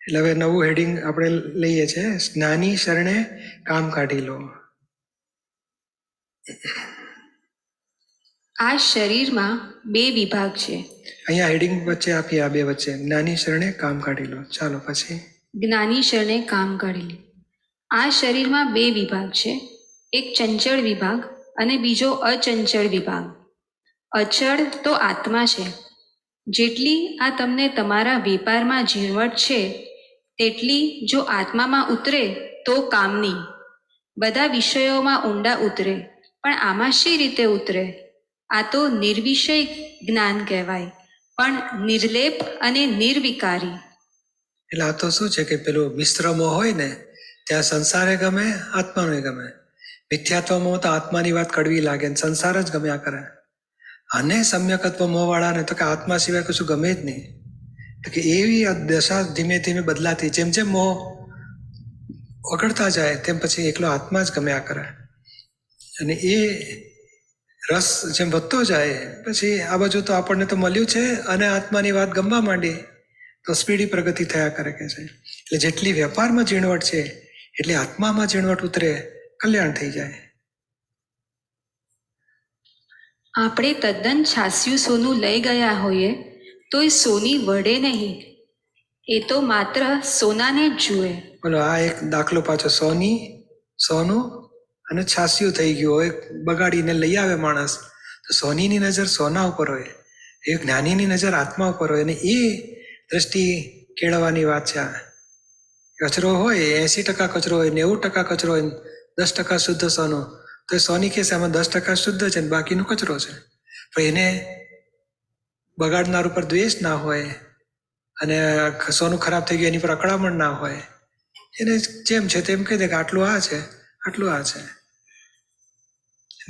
એટલે હવે નવું હેડિંગ આપણે લઈએ છીએ, જ્ઞાની શરણે કામ કાઢી લો. આ શરીરમાં 2 વિભાગ છે. અહીંયા હેડિંગ વચ્ચે આપીએ, આ બે વચ્ચે જ્ઞાની શરણે કામ કાઢી લો. ચાલો પછી જ્ઞાની શરણે કામ કાઢી લે. આ શરીરમાં 2 વિભાગ છે, એક ચંચળ વિભાગ અને બીજો અચંચળ વિભાગ. અચળ તો આત્મા છે. જેટલી આ તમને તમારા વેપારમાં ઝીણવટ છે તેટલી જો આત્મામાં ઉતરે તો કામની. બધા વિષયોમાં ઊંડા ઉતરે, પણ આમાં શી રીતે ઉતરે? આ તો નિર્વિષય જ્ઞાન કહેવાય, પણ નિર્લેપ અને નિર્વિકારી. એટલે આ તો શું છે કે પેલું મિશ્રમો હોય ને ત્યાં સંસારે ગમે, આત્માનો ગમે. મિથ્યાત્વમાં તો આત્માની વાત કડવી લાગે ને સંસાર જ ગમ્યા કરે. અને સમ્યકત્વ મોહવાળાને તો કે આત્મા સિવાય કશું ગમે જ નહીં. તો કે એવી દશા ધીમે ધીમે બદલાતી, જેમ જેમ મોહ ઓગળતા જાય તેમ પછી એકલો આત્મા જ ગમ્યા કરે. અને એ રસ જેમ વધતો જાય પછી આ બાજુ તો આપણને તો મળ્યું છે અને આત્માની વાત ગમવા માંડી તો સ્પીડી પ્રગતિ થયા કરે કે છે. એટલે જેટલી વેપારમાં ઝીણવટ છે એટલી આત્મામાં ઝીણવટ ઉતરે, કલ્યાણ થઈ જાય. આપણે તદ્દન છાસ્યું સોનું લઈ ગયા હોઈએ તોય સોની વળે નહીં. એ તો માત્ર સોનાને જ જુએ. બોલો આ એક દાખલો પાછો, સોનું અને છાસ્યું થઈ ગયું હોય, બગાડીને લઈ આવે માણસ તો સોનીની નજર સોના ઉપર હોય, એ જ્ઞાનીની નજર આત્મા ઉપર હોય. અને એ દ્રષ્ટિ કેળવવાની વાત છે. આ કચરો હોય 80% કચરો હોય, 90% કચરો હોય, 10% શુદ્ધ સોનું, તો સોની કહેશે આમાં 10% શુદ્ધ છે ને બાકીનું કચરો છે. પણ એને બગાડનાર ઉપર દ્વેષ ના હોય અને સોનું ખરાબ થઈ ગયું એની પર અકળામણ ના હોય. એને જેમ છે તેમ કહી દે કે આટલું આ છે, આટલું આ છે.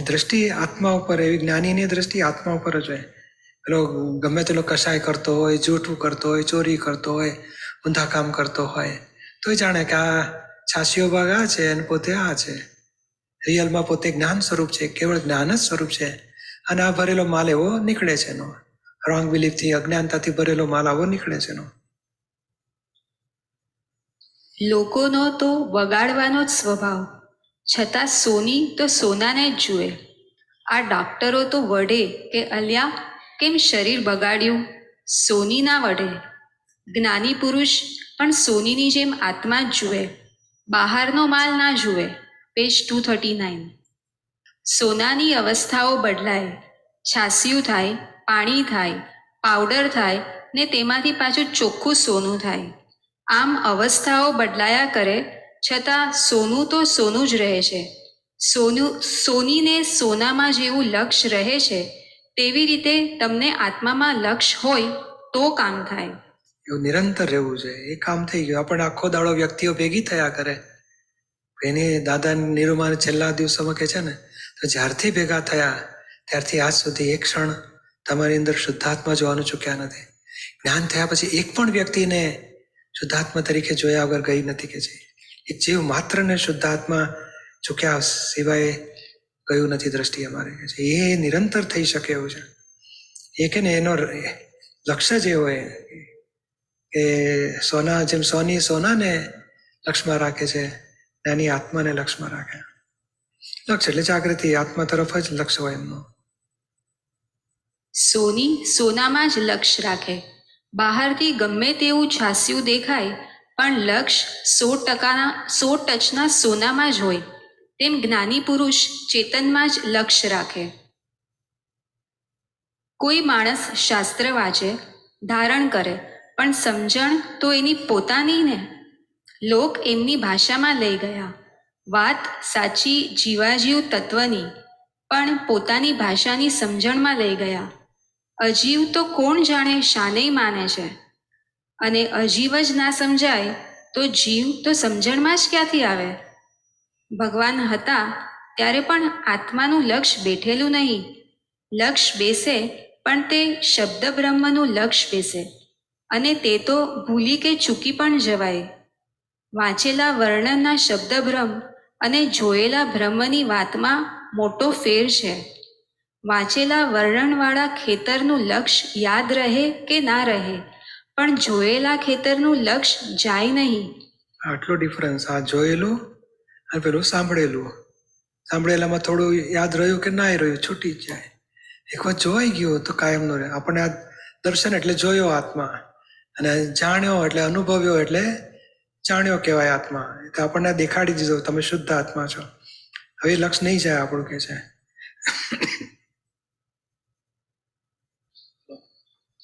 દ્રષ્ટિ આત્મા ઉપર, એવી જ્ઞાનીની દ્રષ્ટિ આત્મા ઉપર જ હોય. પેલો ગમે તેલો કશાય કરતો હોય, જૂઠું કરતો હોય, ચોરી કરતો હોય, ઊંધા કામ કરતો હોય, તોય જાણે કે આ છાસીઓ ભાગ આ છે અને પોતે આ છે. રિયલમાં પોતે જ્ઞાન સ્વરૂપ છે, કેવળ જ્ઞાન જ સ્વરૂપ છે. અને આ ભરેલો માલ એવો નીકળે છે એનો, રોંગ બિલીફથી, અજ્ઞાનતાથી ભરેલો માલ આવો નીકળે છે એનો. લોકોનો તો બગાડવાનો જ સ્વભાવ, છતાં સોની તો સોનાને જ જુએ. આ ડોક્ટરો તો વઢે કે અલ્યા કેમ શરીર બગાડ્યું, સોની ના વઢે. જ્ઞાની પુરુષ પણ સોનીની જેમ આત્મા જ જુએ, બહારનો માલ ના જુએ. પેજ 239. સોનાની અવસ્થાઓ બદલાય, છાસિયું થાય, પાણી થાય, પાવડર થાય ને તેમાંથી પાછું ચોખ્ખું સોનું થાય. આમ અવસ્થાઓ બદલાયા કરે છતાં સોનું તો સોનું જ રહે છે. સોનીને સોનામાં જેવું લક્ષ્ય રહે છે તેવી રીતે તમને આત્મામાં લક્ષ્ય હોય તો કામ થાય. એવું નિરંતર રહેવું છે, એ કામ થઈ ગયું. આપણને આખો દાડો વ્યક્તિઓ ભેગી થયા કરે. એની દાદા નિરૂમાન છેલ્લા દિવસોમાં કહે છે ને, તો જ્યારથી ભેગા થયા ત્યારથી આજ સુધી એક ક્ષણ તમારી અંદર શુદ્ધાત્મા જોવાનું ચૂક્યા નથી. જ્ઞાન થયા પછી એક પણ વ્યક્તિને શુદ્ધાત્મા તરીકે જોયા વગર ગઈ નથી કે છે. એક જીવ માત્રને શુદ્ધાત્મા ચૂક્યા સિવાય ગયું નથી દ્રષ્ટિ અમારે કે છે. એ નિરંતર થઈ શકે એવું છે. એ કે ને એનો લક્ષ્ય જે હોય કે સોના, જેમ સોની સોનાને લક્ષ્યમાં રાખે છે, એની આત્માને લક્ષ્યમાં રાખે. લક્ષ્ય એટલે જાગૃતિ, આત્મા તરફ જ લક્ષ્ય હોય એમનું. સોની સોનામાં જ લક્ષ્ય રાખે. બહારથી ગમે તેવું છાસ્યું દેખાય પણ લક્ષ્ય 100 ટચના સોનામાં જ હોય. તેમ જ્ઞાની પુરુષ ચેતનમાં જ લક્ષ્ય રાખે. કોઈ માણસ શાસ્ત્ર વાંચે, ધારણ કરે, પણ સમજણ તો એની પોતાની ને. લોક એમની ભાષામાં લઈ ગયા. વાત સાચી જીવાજીવ તત્વની, પણ પોતાની ભાષાની સમજણમાં લઈ ગયા. અજીવ તો કોણ જાણે શાને માને છે, અને અજીવ જ ના સમજાય તો જીવ તો સમજણમાં જ ક્યાંથી આવે. ભગવાન હતા ત્યારે પણ આત્માનું લક્ષ્ય બેઠેલું નહીં. લક્ષ્ય બેસે પણ તે શબ્દ બ્રહ્મનું લક્ષ્ય બેસે, અને તે તો ભૂલી કે ચૂકી પણ જવાય. વાંચેલા વર્ણનના શબ્દ બ્રહ્મ અને જોયેલા બ્રહ્મની વાતમાં મોટો ફેર છે. વાંચેલા વર્ણનવાળા ખેતરનું લક્ષ્ય યાદ રહે કે ના રહે, પણ જોયેલા ખેતરનું લક્ષ્ય જાય નહીં. આટલો ડિફરન્સ. આ જોયેલું અને પેલું સાંભળેલું. સાંભળેલામાં થોડું યાદ રહ્યું કે ના રહ્યું, છૂટી જ જાય. એક વખત જોવાઈ ગયું તો કાયમનો રહે. આપણને આ દર્શન એટલે જોયો આત્મા, અને જાણ્યો એટલે અનુભવ્યો એટલે જાણ્યો કહેવાય આત્મા. તો આપણને દેખાડી દીધો તમે શુદ્ધ આત્મા છો. હવે લક્ષ નહીં જાય આપણું કે છે.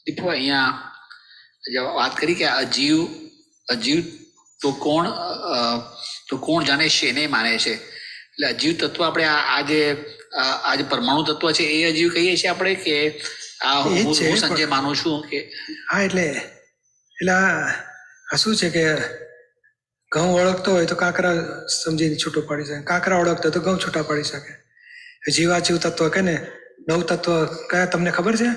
દીપુ અહીંયા વાત કરી કે અજીવ તો કોણ જાણે શેને માને છે. એટલે અજીવ તત્વ આપણે આ જે પરમાણુ તત્વ છે એ અજીવ કહીએ છીએ આપણે, કે હું સંજય માનું છું કે હા એટલે આ શું છે કે ઘઉં ઓળખતો હોય તો કાંકરા સમજીને છૂટો પાડી શકે, કાંકરા ઓળખતો હોય તો ઘઉં છૂટા પાડી શકે. જીવાજીવ તત્વ કે ને 9 તત્વ કયા તમને ખબર છે?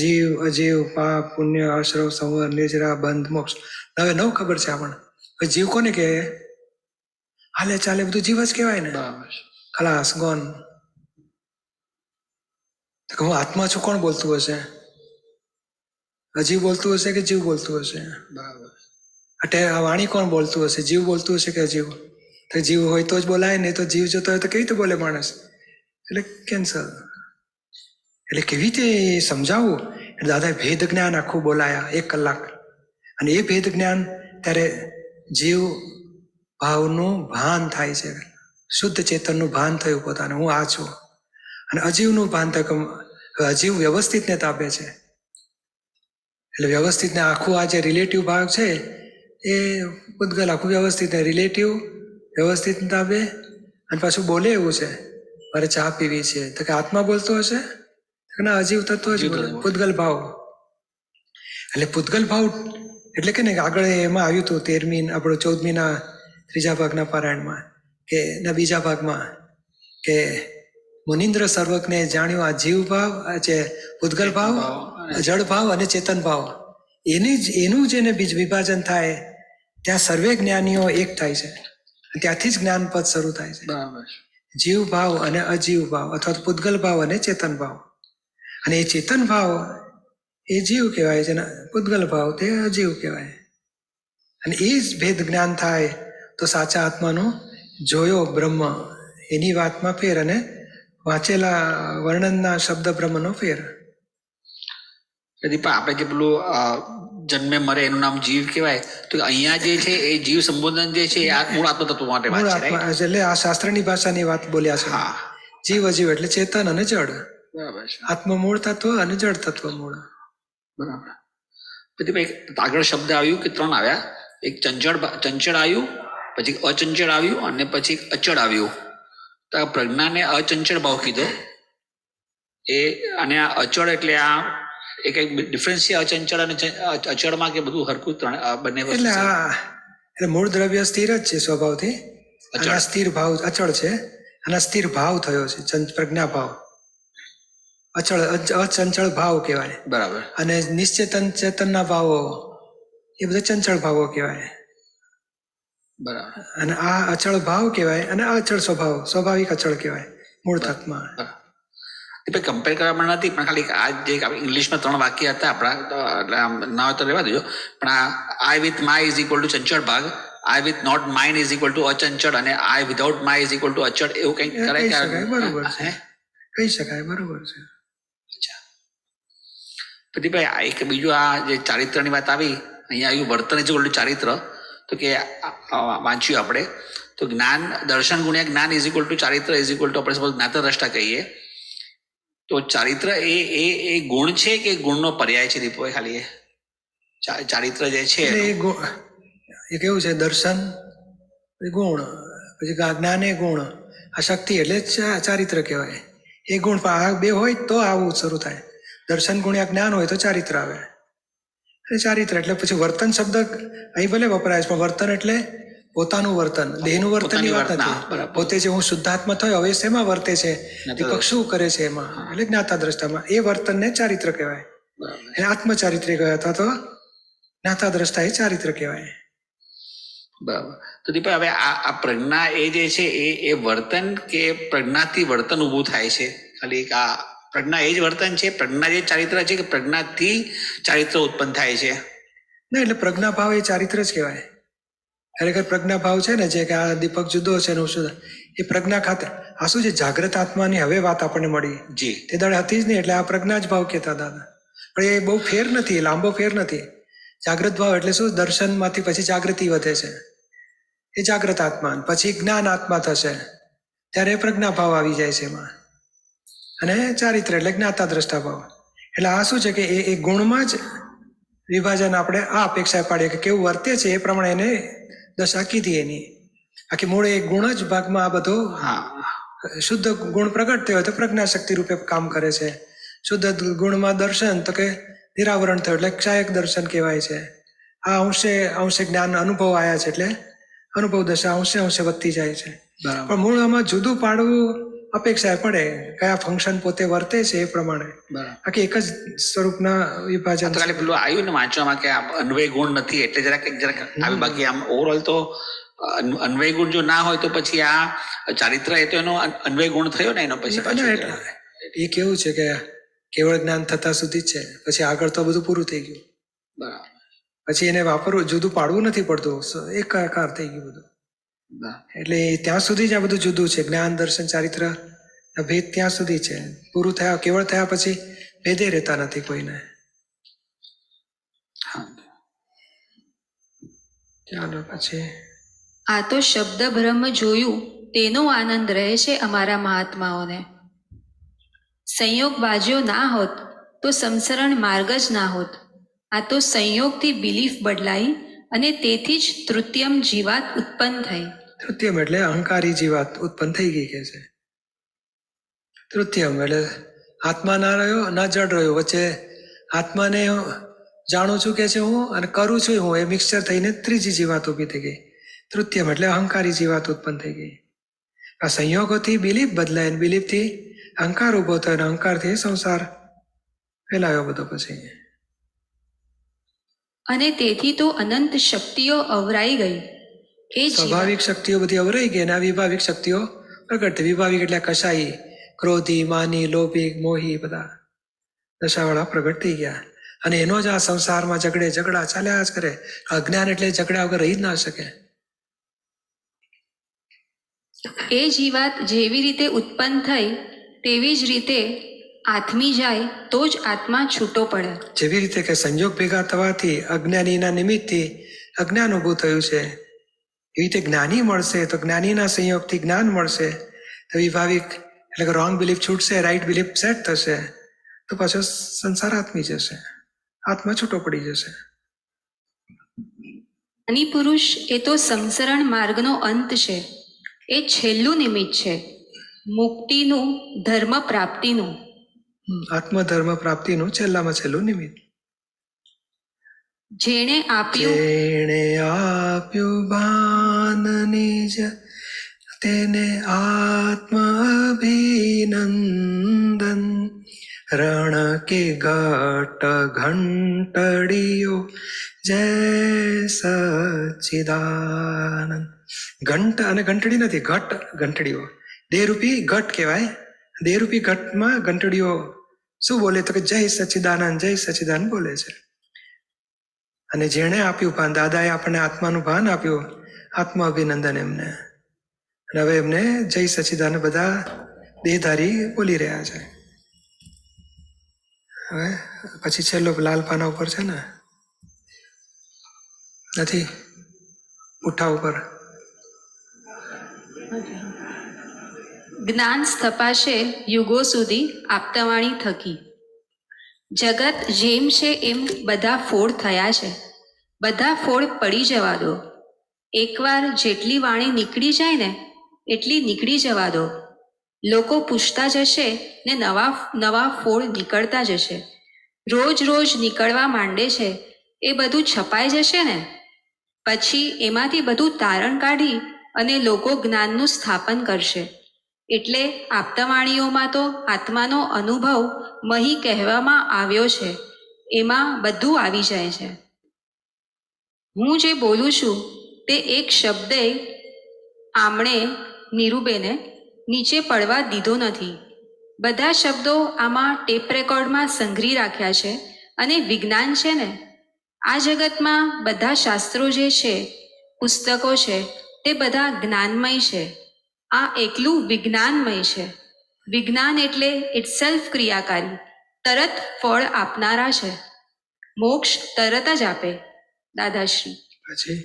જીવ, અજીવ, પાપ, પુણ્ય, આશ્રવ, સંવર, નિજરા, બંધ, મોક્ષ. હવે 9 ખબર છે આપણને. જીવ કોને કે હાલે ચાલે બધું જીવ જ કહેવાય ને. ખલાસ, ગોન. હું આત્મા છું કોણ બોલતું હશે? અજીવ બોલતું હશે કે જીવ બોલતું હશે? બરાબર. એટલે આ વાણી કોણ બોલતું હશે? જીવ બોલતું હશે કે અજીવ? તો જીવ હોય તો જ બોલાય, નહીં તો જીવ જતો હોય તો કેવી રીતે બોલે માણસ? એટલે કેન્સર. એટલે કેવી રીતે સમજાવવું? એટલે દાદાએ ભેદ જ્ઞાન આખું બોલાયા 1 કલાક. અને એ ભેદ જ્ઞાન ત્યારે જીવ ભાવનું ભાન થાય છે, શુદ્ધ ચેતનનું ભાન થયું પોતાને, હું આ છું. અને અજીવનું ભાન થયું કે અજીવ વ્યવસ્થિતને તાપે છે. એટલે વ્યવસ્થિતને આખું આ જે રિલેટિવ ભાગ છે એ પૂતગલ આખું વ્યવસ્થિત રિલેટિવ વ્યવસ્થિત તાપે. અને પાછું બોલે એવું છે, મારે ચા પીવી છે, તો કે આત્મા બોલતો હશે? ના, અજીવ તત્વ જ બોલે. પૂતગલ ભાવ. એટલે પૂતગલ ભાવ એટલે કે ને આગળ એમાં આવ્યું હતું 13મી આપણો 14મીના 3જા ભાગના પારાયણમાં કે ના 2જા ભાગમાં કે મુનિન્દ્ર સર્વકને જાણ્યો આ જીવ ભાવ, છે પૂતગલ ભાવ, જળ ભાવ અને ચેતન ભાવ. એનું જેને બીજ વિભાજન થાય ત્યાં સર્વે જ્ઞાનીઓ એક થાય છે. ત્યાંથી જ જ્ઞાનપદ શરૂ થાય છે. જીવ ભાવ અને અજીવ ભાવ, અથવા તો પૂતગલ ભાવ અને ચેતન ભાવ. અને એ ચેતન ભાવ એ જીવ કહેવાય છે, પૂતગલ ભાવ તે અજીવ કહેવાય. અને એ જ ભેદ જ્ઞાન થાય તો સાચા આત્માનો જોયો બ્રહ્મ એની વાતમાં ફેર, અને વાંચેલા વર્ણનના શબ્દ બ્રહ્મનો ફેર. દીપા આપણે જે પેલું જન્મે મરે એનું નામ જીવ કહેવાય, તો અહીંયા જે છે એ જીવ સંબોધન જે છે આ મૂળ આત્મ તત્વ માટે વાત છે, right? એટલે આ શાસ્ત્રની ભાષાની વાત બોલ્યા છે. જીવ અજીવ એટલે ચેતન અને જડ. બરાબર છે. આત્મ મૂળ તત્વ અને જડ તત્વ મૂળ. બરાબર. પછી ભાઈ આગળ શબ્દ આવ્યું કે 3 આવ્યા. એક ચંચળ આવ્યું, પછી અચંચળ આવ્યું, અને પછી અચળ આવ્યું. તો આ પ્રજ્ઞાને અચંચળ ભાવ કીધો એ, અને આ અચળ એટલે આ એક ડિફરન્સ છે અચંચળ અને અચળમાં, કે બધું હરખું બંને વસ્તુ? એટલે મૂળ દ્રવ્ય સ્થિર જ છે સ્વભાવથી. આના સ્થિર ભાવ અચળ છે, આના સ્થિર ભાવ થયો છે પ્રજ્ઞા ભાવ. અચંચળ ભાવ કહેવાય. બરાબર. અને નિશ્ચેતન ચેતનના ભાવો એ બધા ચંચળ ભાવો કહેવાય. બરાબર. અને આ અચળ ભાવ કહેવાય અને આ અચળ સ્વાભાવિક અચળ કહેવાય મૂળ તત્વમાં. કમ્પેર કરવામાં નથી, પણ ખાલી આ જે ઇંગ્લિશમાં 3 વાક્ય હતા આપણા, એટલે આમ ના હોય તો રહેવા દેજો. પણ આ I with my is equal to ચંચળ ભાગ, I with not mind is equal to અચંચળ, અને I without my is equal to અચળ, એવું કંઈક કરે કહી કે શકાય, બરોબર છે. કહી શકાય, બરોબર છે. પ્રદીપભાઈ, આ એક બીજું આ જે ચારિત્રની વાત આવી, અહીંયા આવ્યું વર્તન ઇઝ ઇક્વલ ટુ ચારિત્ર, તો કે વાંચ્યું આપણે તો જ્ઞાન દર્શન ગુણ્યા જ્ઞાન ઇઝ ઇક્વલ ટુ ચારિત્ર ઇઝ ઇક્વલ ટુ આપણે સપોઝ જ્ઞાતદ્રષ્ટા કહીએ તો ચારિત્ર એ ગુણ છે કે ગુણનો પર્યાય છે? દીપભાઈ, ખાલી એ ચારિત્ર જે છે એ કેવું છે, દર્શન ગુણ, પછી જ્ઞાન એ ગુણ, આ શક્તિ એટલે ચારિત્ર કહેવાય. એ ગુણ આ બે હોય તો આવું શરૂ થાય. દર્શન ગુણ્યા જ્ઞાન હોય તો ચારિત્ર આવે. અને ચારિત્ર એટલે પછી વર્તન શબ્દ અહીં ભલે વપરાય છે, પણ વર્તન એટલે પોતાનું વર્તન, દેહનું વર્તનની વાત નથી. પોતે જે હું શુદ્ધાત્મા થયો હવે શેમાં વર્તે છે, દીપક શું કરે છે એમાં, એટલે જ્ઞાતા દ્રષ્ટામાં એ વર્તનને ચારિત્ર કહેવાય. એને આત્મચારિત્ર કહેવાય અથવા તો જ્ઞાતા દ્રષ્ટા એ ચારિત્ર કહેવાય. બરાબર. તો દીપા, હવે આ પ્રજ્ઞા એ જે છે એ વર્તન કે પ્રજ્ઞાથી વર્તન ઊભું થાય છે? ખાલી આ પ્રજ્ઞા એ જ વર્તન છે, પ્રજ્ઞા જે ચારિત્ર છે કે પ્રજ્ઞાથી ચારિત્ર ઉત્પન્ન થાય છે? ના, એટલે પ્રજ્ઞા ભાવ એ ચારિત્ર જ કહેવાય. ખરેખર પ્રજ્ઞા ભાવ છે ને, જે કે આ દીપક જુદો છે ને શુદ્ધ, એ પ્રજ્ઞા ખાતે આ શું છે, જાગ્રત આત્માની હવે વાત આપણને મળી. જી. તે દાડે હતી જ નહીં, એટલે આ પ્રજ્ઞા જ ભાવ કહેતા દાદા. પણ એ બહુ ફેર નથી, લાંબો ફેર નથી. જાગ્રત ભાવ એટલે શું, દર્શનમાંથી પછી જાગૃતિ વધે છે, એ જાગ્રત આત્મા. પછી જ્ઞાન આત્મા થશે ત્યારે પ્રજ્ઞા ભાવ આવી જાય છે એમાં. અને ચારિત્ર એટલે જ્ઞાતા દ્રષ્ટા ભાવ. એટલે આ શું છે કે એ ગુણમાં જ વિભાજન આપણે આ અપેક્ષા પાડીએ કે કેવું વર્તે છે એ પ્રમાણે એને દશા કીધી એની. આખી મૂળ એ ગુણ જ ભાગમાં આ બધો શુદ્ધ ગુણ પ્રગટ થયો તો પ્રજ્ઞા શક્તિ રૂપે કામ કરે છે. શુદ્ધ ગુણમાં દર્શન તો કે નિરાવરણ થયું એટલે ક્ષાયક દર્શન કહેવાય છે. આ અંશે જ્ઞાન અનુભવ આવ્યા છે એટલે અનુભવ દશા અંશે વધતી જાય છે. પણ મૂળ આમાં જુદું પાડવું અપેક્ષા પડે, કયા ફંક્શન પોતે વર્તે છે એ પ્રમાણે. બાકી એક જ સ્વરૂપના વિભાજન. પેલું આવ્યું ને વાંચવામાં કે અન્વય ગુણ નથી એટલે જરાક આવ્યું, બાકી આમ ઓવરઓલ તો અન્વય ગુણ જો ના હોય તો પછી આ ચારિત્ર એ તો એનો અન્વય ગુણ થયો ને એનો પછી એ કેવું છે કે કેવળ જ્ઞાન થતા સુધી જ છે, પછી આગળ તો બધું પૂરું થઈ ગયું. બરાબર. પછી એને વાપરવું, જુદું પાડવું નથી પડતું, એકાકાર થઈ ગયું બધું. એટલે ત્યાં સુધી જ આ બધું જુદું છે. જ્ઞાન દર્શન ચારિત્ર ભેદ ત્યાં સુધી છે. પૂરું થયા, કેવળ થયા પછી ભેદે રહેતા નથી કોઈને. ચાલો પછી આ તો શબ્દ બ્રહ્મ જોયું તેનો આનંદ રહે છે અમારા મહાત્માઓને. સંયોગ બાજ્યો ના હોત તો સંસરણ માર્ગ જ ના હોત. આ તો સંયોગથી બિલીફ બદલાઈ અને તેથી જ તૃતીયમ જીવાત ઉત્પન્ન થઈ. તૃતીયમ એટલે અહંકારી જીવાત ઉત્પન્ન થઈ ગઈ કે છે. તૃતીયમ એટલે આત્મા ના રહ્યો ના જડ રહ્યો, વચ્ચે આત્માને જાણું છું કે છે હું અને કરું છું હું, એ મિક્સચર થઈને ત્રીજી જીવાત ઊભી થઈ ગઈ. તૃતીયમ એટલે અહંકારી જીવાત ઉત્પન્ન થઈ ગઈ. આ સંયોગોથી બિલીફ બદલાય, બિલીફથી અહંકાર ઉભો થયો, અહંકારથી સંસાર ફેલાયો બધો પછી. અને તેથી તો અનંત શક્તિઓ અવરાઈ ગઈ. એ સ્વાભાવિક શક્તિઓ બધી અવરાઈ ગઈ અને આ વિભાવિક શક્તિઓ પ્રગટ થઈ. વિભાવિક એટલે કશાઈ, ક્રોધી, માની, લોભી, મોહી બધા દશાવાળા પ્રગટ થઈ ગયા. અને એનો જ આ સંસારમાં ઝઘડા ચાલ્યા જ કરે. અજ્ઞાન એટલે ઝઘડા વગર રહી જ ના શકે. એ જીવાત જેવી રીતે ઉત્પન્ન થઈ તેવી જ રીતે આત્મી જાય તો જ આત્મા છૂટો પડે. જેવી રીતે કે સંયોગ ભેગા થવાથી અજ્ઞાનીના નિમિત્તથી અજ્ઞાન ઊભું થયું છે, એવી રીતે જ્ઞાની મળશે તો જ્ઞાનીના સંયોગથી જ્ઞાન મળશે, તો વિભાવિક એટલે કે રોંગ બિલીફ છૂટશે, રાઈટ બિલીફ સેટ થશે, તો પાછો સંસાર આત્મી જશે, આત્મા છૂટો પડી જશે. જ્ઞાની પુરુષ એ તો સંસરણ માર્ગનો અંત છે, એ છેલ્લું નિમિત્ત છે મુક્તિનું, ધર્મ પ્રાપ્તિનું. આત્મધર્મ પ્રાપ્તિનું છેલ્લામાં છેલ્લું નિમિત્ત. જેણે આપ્યું ભાન નિજ તેને આત્મ અભિનંદન. રણ કે ઘટ ઘંટડીઓ જય સચ્ચિદાનંદ. ઘંટ અને ઘંટડી નથી, ઘટ ઘંટડીઓ. દેહરૂપી ઘટ કહેવાય. દેહરૂપી ઘટમાં ઘંટડીઓ શું બોલે તો કે જય સચ્ચિદાનંદ, જય સચ્ચિદાનંદ બોલે છે. અને જેણે આપ્યું ભાન, દાદાએ આપણને આત્માનું ભાન આપ્યું, આત્મા અભિનંદન એમને. અને હવે એમને જય સચ્ચિદાનંદ બધા દેહધારી બોલી રહ્યા છે. હવે પછી છેલ્લો લાલ પાના ઉપર છે ને, નથી ઉઠા ઉપર. જ્ઞાન સ્થપાશે યુગો સુધી આપતાવાણી થકી. જગત જેમ છે એમ બધા ફોડ થયા છે, બધા ફોડ પડી જવા દો. એકવાર જેટલી વાણી નીકળી જાય ને એટલી નીકળી જવા દો. લોકો પૂછતા જશે ને નવા નવા ફોડ નીકળતા જશે. રોજ રોજ નીકળવા માંડે છે એ બધું છપાઈ જશે ને પછી એમાંથી બધું તારણ કાઢી અને લોકો જ્ઞાનનું સ્થાપન કરશે. એટલે આપતાવાણીઓમાં તો આત્માનો અનુભવ મહી કહેવામાં આવ્યો છે, એમાં બધું આવી જાય છે. હું જે બોલું છું તે એક શબ્દે આમણે નીરુબેને નીચે પડવા દીધો નથી. બધા શબ્દો આમાં ટેપ રેકોર્ડમાં સંઘરી રાખ્યા છે. અને વિજ્ઞાન છે ને, આ જગતમાં બધા શાસ્ત્રો જે છે, પુસ્તકો છે, તે બધા જ્ઞાનમય છે. આ એકલું વિજ્ઞાનમય છે. વિજ્ઞાન એટલે ઇટસેલ્ફ ક્રિયાકારી, તરત ફળ આપનારા છે. મોક્ષ તરત જ આપે. દાદાશ્રી. પછી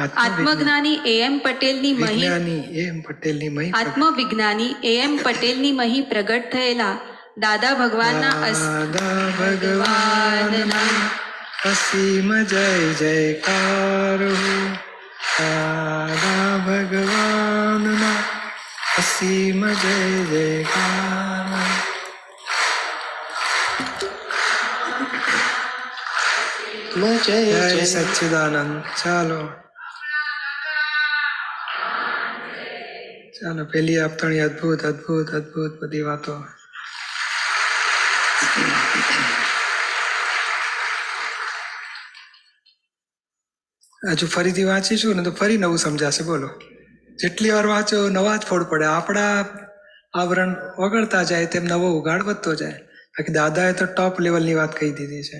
આત્મજ્ઞાની એમ પટેલની મહી વિજ્ઞાની એમ પટેલની મહી આત્મવિજ્ઞાની એમ પટેલની મહી પ્રગટ થયેલા દાદા ભગવાનના દાદા ભગવાનના અસીમ જય જયકાર હો. દાદા ભગવાનના અસીમ જય જયકાર. જય સચ્ચિદાનંદ. ચાલો ચાલો, પેલી આપતાણી અદ્ભુત અદ્ભુત અદ્ભુત બધી વાતો. હજુ ફરીથી વાંચીશું ને તો ફરી નવું સમજાશે. બોલો, જેટલી વાર વાંચો નવા જ ફોડ પડે. આપણા આવરણ ઓગળતા જાય તેમ નવો ઉગાડ વધતો જાય. બાકી દાદાએ તો ટોપ લેવલની વાત કહી દીધી છે.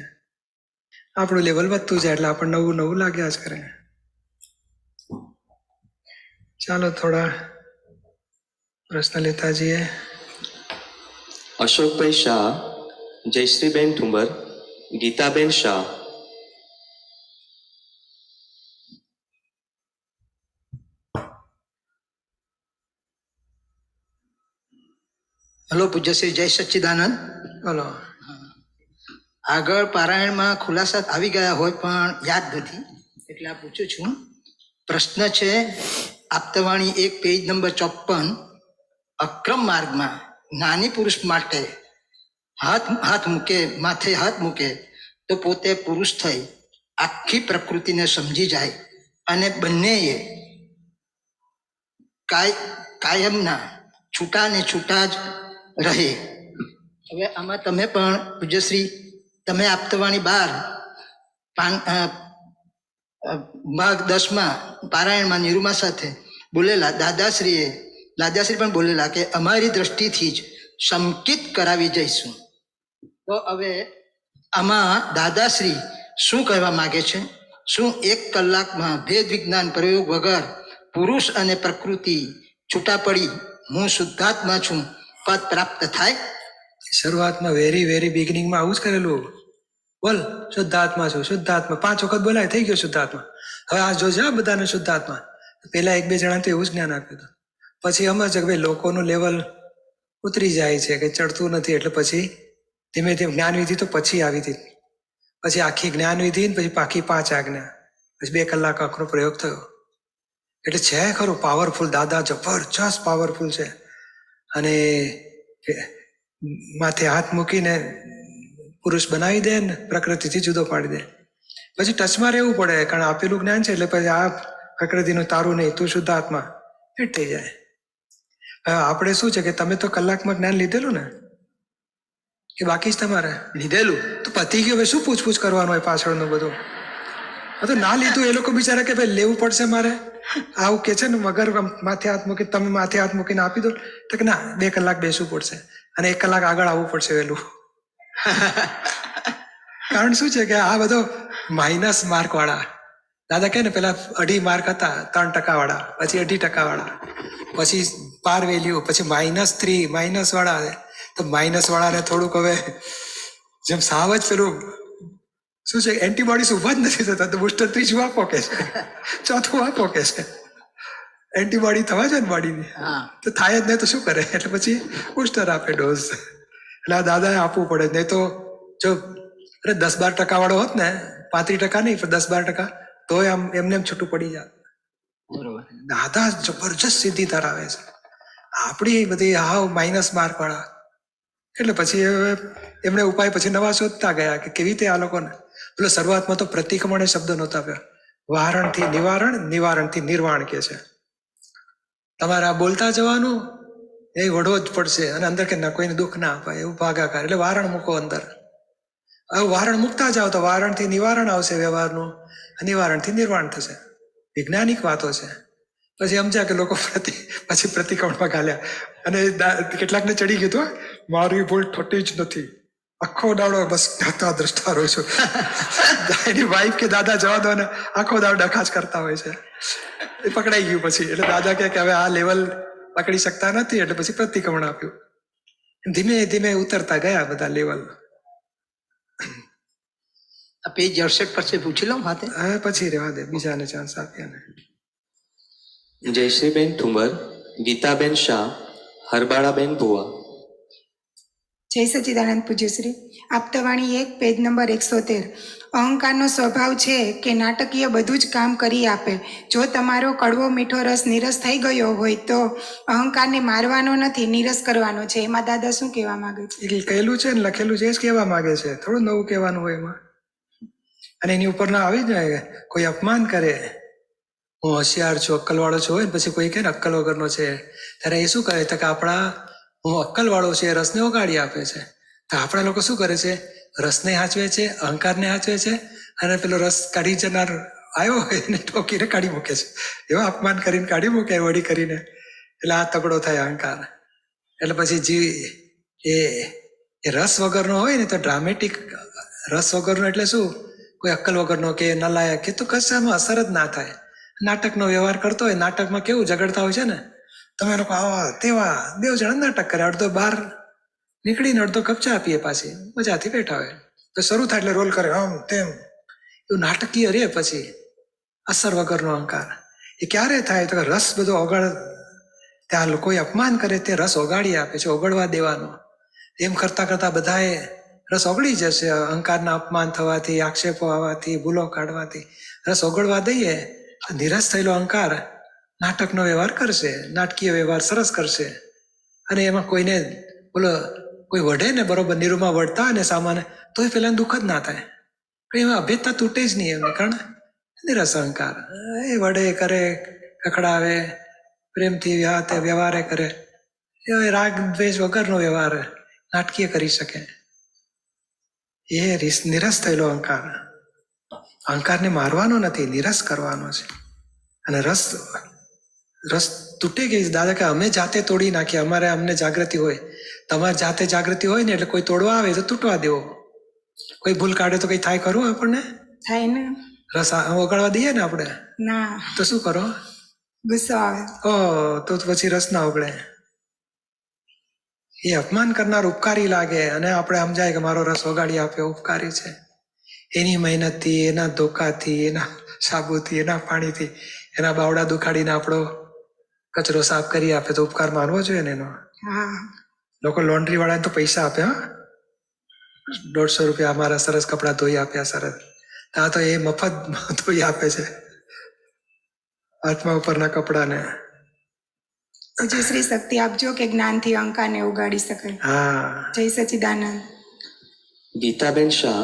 આપણું લેવલ વધતું જાય એટલે આપણને નવું નવું લાગ્યા જ કરે. ચાલો થોડા પ્રશ્ન લેતા જઈએ. અશોકભાઈ શાહ, જયશ્રીબેન ઠુંબર, ગીતાબેન શાહ. હલો પૂજ્યશ્રી, જય સચ્ચિદાનંદ. બોલો. આગળ પારાયણમાં ખુલાસા આવી ગયા હોય પણ યાદ નથી, એટલે આ પૂછું છું. પ્રશ્ન છે આપતાવાણી 1 પેજ નંબર 54. અક્રમ માર્ગમાં જ્ઞાની પુરુષ માટે હાથ મૂકે, માથે હાથ મૂકે તો પોતે પુરુષ થઈ આખી પ્રકૃતિને સમજી જાય અને બંનેએ કાયમના છૂટા ને છૂટા જ રહે. હવે આમાં તમે પણ પૂજ્યશ્રી, તમે આપતાવાણી 12 ભાગ 10માં પારાયણમાં નિરૂમા સાથે બોલેલા, દાદાશ્રી પણ બોલેલા કે અમારી દ્રષ્ટિથી જ સંકિત કરાવી જઈશું. તો હવે આમાં દાદાશ્રી શું કહેવા માંગે છે? શું 1 કલાકમાં ભેદ વિજ્ઞાન પ્રયોગ વગર પુરુષ અને પ્રકૃતિ છૂટા પડી હું શુદ્ધાત્મા છું પદ પ્રાપ્ત થાય? શરૂઆતમાં વેરી બિગિનિંગમાં આવું જ કરેલું. બોલ શુદ્ધાત્મા છું, શુદ્ધાત્મા 5 વખત બોલાય, થઈ ગયો શુદ્ધાત્મા. હવે આ જોજે બધાને શુદ્ધાત્મા. પેલા 1-2 જણા તો એવું જ જ્ઞાન આપ્યું હતું. પછી સમજ કે ભાઈ લોકોનું લેવલ ઉતરી જાય છે, કે ચડતું નથી. એટલે પછી ધીમે ધીમે જ્ઞાનવિધિ તો પછી આવી હતી. પછી આખી જ્ઞાનવિધિ ને પછી પાકી 5 આજ્ઞા, પછી 2 કલાક આખરો પ્રયોગ થયો. એટલે છે ખરું પાવરફુલ. દાદા જબરજસ્ત પાવરફુલ છે. અને માથે હાથ મૂકીને પુરુષ બનાવી દે ને પ્રકૃતિથી જુદો પાડી દે. પછી ટચમાં રહેવું પડે, કારણ આપેલું જ્ઞાન છે. એટલે પછી આ પ્રકૃતિનું તારું નહીં, તું શુદ્ધાત્મા ફિટ થઈ જાય. આપણે શું છે કે તમે તો કલાકમાં જ્ઞાન લીધેલું ને કે બાકી જ તમારે લીધેલું તો પતી ગયું, હવે શું પૂછપૂછ કરવાનું હોય પાછળનું બધું? હા તો ના લીધું એ લોકો બિચારા કે ભાઈ લેવું પડશે મારે, આવું કે છે ને વગર માથે હાથ મૂકી, તમે માથે હાથ મૂકીને આપી દો તો કે ના 2 કલાક બેસવું પડશે અને 1 કલાક આગળ આવવું પડશે વહેલું. કારણ શું છે કે આ બધો માઇનસ માર્ક વાળા દાદા કહે ને, પેલા 2.5 માર્ક હતા 3% વાળા, પછી 2.5% વાળા, પછી પાર વેલ્યુ, પછી -3 માઇનસ વાળા. તો માઇનસ વાળાને થોડુંક હવે જેમ સાવ જ પેલું શું છે એન્ટીબોડીઝ ઉભા જ નથી થતા, તો બુસ્ટર 3 આપો કે છે, 4થું આપો કે છે. એન્ટીબોડી થવા છે ને બોડીની, તો થાય જ નહીં તો શું કરે, એટલે પછી બુસ્ટર આપે ડોઝ. એટલે આ દાદાએ આપવું પડે, નહીં તો જો 10-12% વાળો હોત ને, 35% નહીં પણ 10-12%, તોય આમ એમને એમ છૂટું પડી જાય. બરોબર. દાદા જબરજસ્ત સિદ્ધિ ધરાવે છે, આપણી બધી હાવ માઇનસ માર્ક વાળા. એટલે પછી એમણે ઉપાય પછી નવા શોધતા ગયા કે કેવી રીતે આ લોકોને, પેલો શરૂઆતમાં તો પ્રતિક્રમણ શબ્દ નહોતા આપ્યા, વારણથી નિવારણ, નિવારણથી નિર્વાણ કે છે. તમારે આ બોલતા જવાનું, એ વઢવો જ પડશે, અને અંદર કે ના કોઈને દુઃખ ના અપાય એવું ભાગાકાર, એટલે વારણ મૂકો અંદર. હવે વારણ મૂકતા જાઓ તો વારણથી નિવારણ આવશે વ્યવહારનું, નિવારણથી નિર્વાણ થશે. વૈજ્ઞાનિક વાતો છે. પછી સમજ્યા કે લોકો પછી પ્રતિક્રમણમાં ગાલ્યા, અને કેટલાકને ચડી ગયું હતું, મારી ભૂલ થતી જ નથી, આખો દાડો બસ જ્ઞાતા દ્રષ્ટા રહું છું. એની વાઈફ કે દાદા જવા દો ને, આખો દાડો ડખા જ કરતા હોય છે. એ પકડાઈ ગયું પછી, એટલે દાદા કે હવે આ લેવલ પકડી શકતા નથી, એટલે પછી પ્રતિક્રમણ આપ્યું. ધીમે ધીમે ઉતરતા ગયા બધા લેવલ. આ પેજ 68 પરથી પૂછી લઉં હાથે. હવે પછી રહેવા દે, બીજાને ચાન્સ આપ્યા ને. જયશ્રીબેન ઠુંબર, ગીતાબેન શાહ, હરબાળાબેન ભુવા. જય સચ્ચિદાનંદ પૂજ્યશ્રી. Aptavani 1 page number 113. અહંકારનો સ્વભાવ છે કે નાટકીય બધું જ કામ કરી આપે. જો તમારો કડવો મીઠો રસ નીરસ થઈ ગયો હોય તો અહંકારને મારવાનો નથી, નીરસ કરવાનો છે. એમાં દાદા શું કહેવા માંગે છે? એ કહેલું છે ને લખેલું છે, એ જ કહેવા માંગે છે, થોડું નવું કહેવાનું હોય એમાં. અને એની ઉપર ના આવી જાય, કોઈ અપમાન કરે, હું હોશિયાર છું, અક્કલવાળો છું, હોય ને પછી કોઈ કહે ને અક્કલ વગરનો છે, ત્યારે એ શું કરે કે આપણા હું અક્કલવાળો છે, રસને ઓગાળી આપે છે. તો આપણા લોકો શું કરે છે, રસને હાંચવે છે, અહંકારને હાંચવે છે, અને પેલો રસ કાઢી જનાર આવ્યો હોય એને ઠોકીને કાઢી મૂકે છે. એવા અપમાન કરીને કાઢી મૂકે વળી કરીને, એટલે આ તગડો થાય અહંકાર. એટલે પછી એ રસ વગરનો હોય ને તો ડ્રામેટિક રસ વગરનો એટલે શું, કોઈ અક્કલ વગરનો કે નલાયક કે તો કશામાં અસર જ ના થાય. નાટકનો વ્યવહાર કરતો હોય, નાટકમાં કેવું ઝઘડતા હોય છે ને, તમે લોકો આવા તેવા 2 જણા નાટક કરે, અડધો બહાર નીકળીને અડધો કપચા આપીએ, પાછી મજાથી બેઠા હોય, તો શરૂ થાય એટલે રોલ કરે આમ તેમ, એવું નાટકીય રે. પછી અસર વગરનો અહંકાર એ ક્યારે થાય તો રસ બધો ઓગાળ, ત્યાં કોઈ અપમાન કરે તે રસ ઓગાળી આપે છે, ઓગળવા દેવાનો. એમ કરતા કરતા બધાએ રસ ઓગળી જશે. અહંકારના અપમાન થવાથી, આક્ષેપો આવવાથી, ભૂલો કાઢવાથી રસ ઓગળવા દઈએ, નિરસ થયેલો અહંકાર નાટકનો વ્યવહાર કરશે, નાટકીય વ્યવહાર સરસ કરશે. અને એમાં કોઈને બોલો કોઈ વઢે ને બરોબર, નિરૂમાં વળતા હોય ને સામાન્ય, તોય પેલા દુઃખ જ ના થાય, એમાં અભેદતા તૂટે જ નહીં એમને, કારણ નિરસ અહંકાર. એ વઢે કરે, કકડાવે, પ્રેમથી વ્યવહારે કરે, એ રાગ દ્વેષ વગરનો વ્યવહાર નાટકીય કરી શકે. એ નિરસ થયેલો અહંકાર. અહંકારને મારવાનો નથી, નિરસ કરવાનો છે. અને રસ તૂટે ગઈ. દાદા કે અમે જાતે તોડી નાખીએ, અમને જાગૃતિ હોય. તમારે જાતે જાગૃતિ હોય ને એટલે કોઈ તોડવા આવે તો તૂટવા દેવો. કોઈ ભૂલ કાઢે તો કઈ થાય ખરું આપણને? થાય ને. રસ ઓગાળવા દઈએ ને આપણે? ના. તો શું કરો? ગુસ્સો આવે. તો પછી રસ ના ઓગળે. એ અપમાન કરનાર ઉપકારી લાગે, અને આપણે સમજાય કે મારો રસ ઓગાળી આપ્યો ઉપકારી છે. એની મહેનતથી, એના ધોકાથી, એના સાબુથી, એના પાણીથી, એના બાવડા દુખાડીને આપણો કચરો સાફ કરી આપે, તો ઉપકાર માનવો જોઈએ ને એનો. લોકો લોન્ડ્રી વાળાને તો પૈસા આપે, 150 રૂપિયા અમારા સરસ કપડા ધોઈ આપ્યા, સરસ. આ તો એ મફત ધોઈ આપે છે આત્મા ઉપરના કપડાને. પૂજ્યશ્રી શક્તિ આપજો કે જ્ઞાનથી અહંકારને ઉગાડી શકાય. હા. જય સચ્ચિદાનંદ. ગીતાબેન શાહ,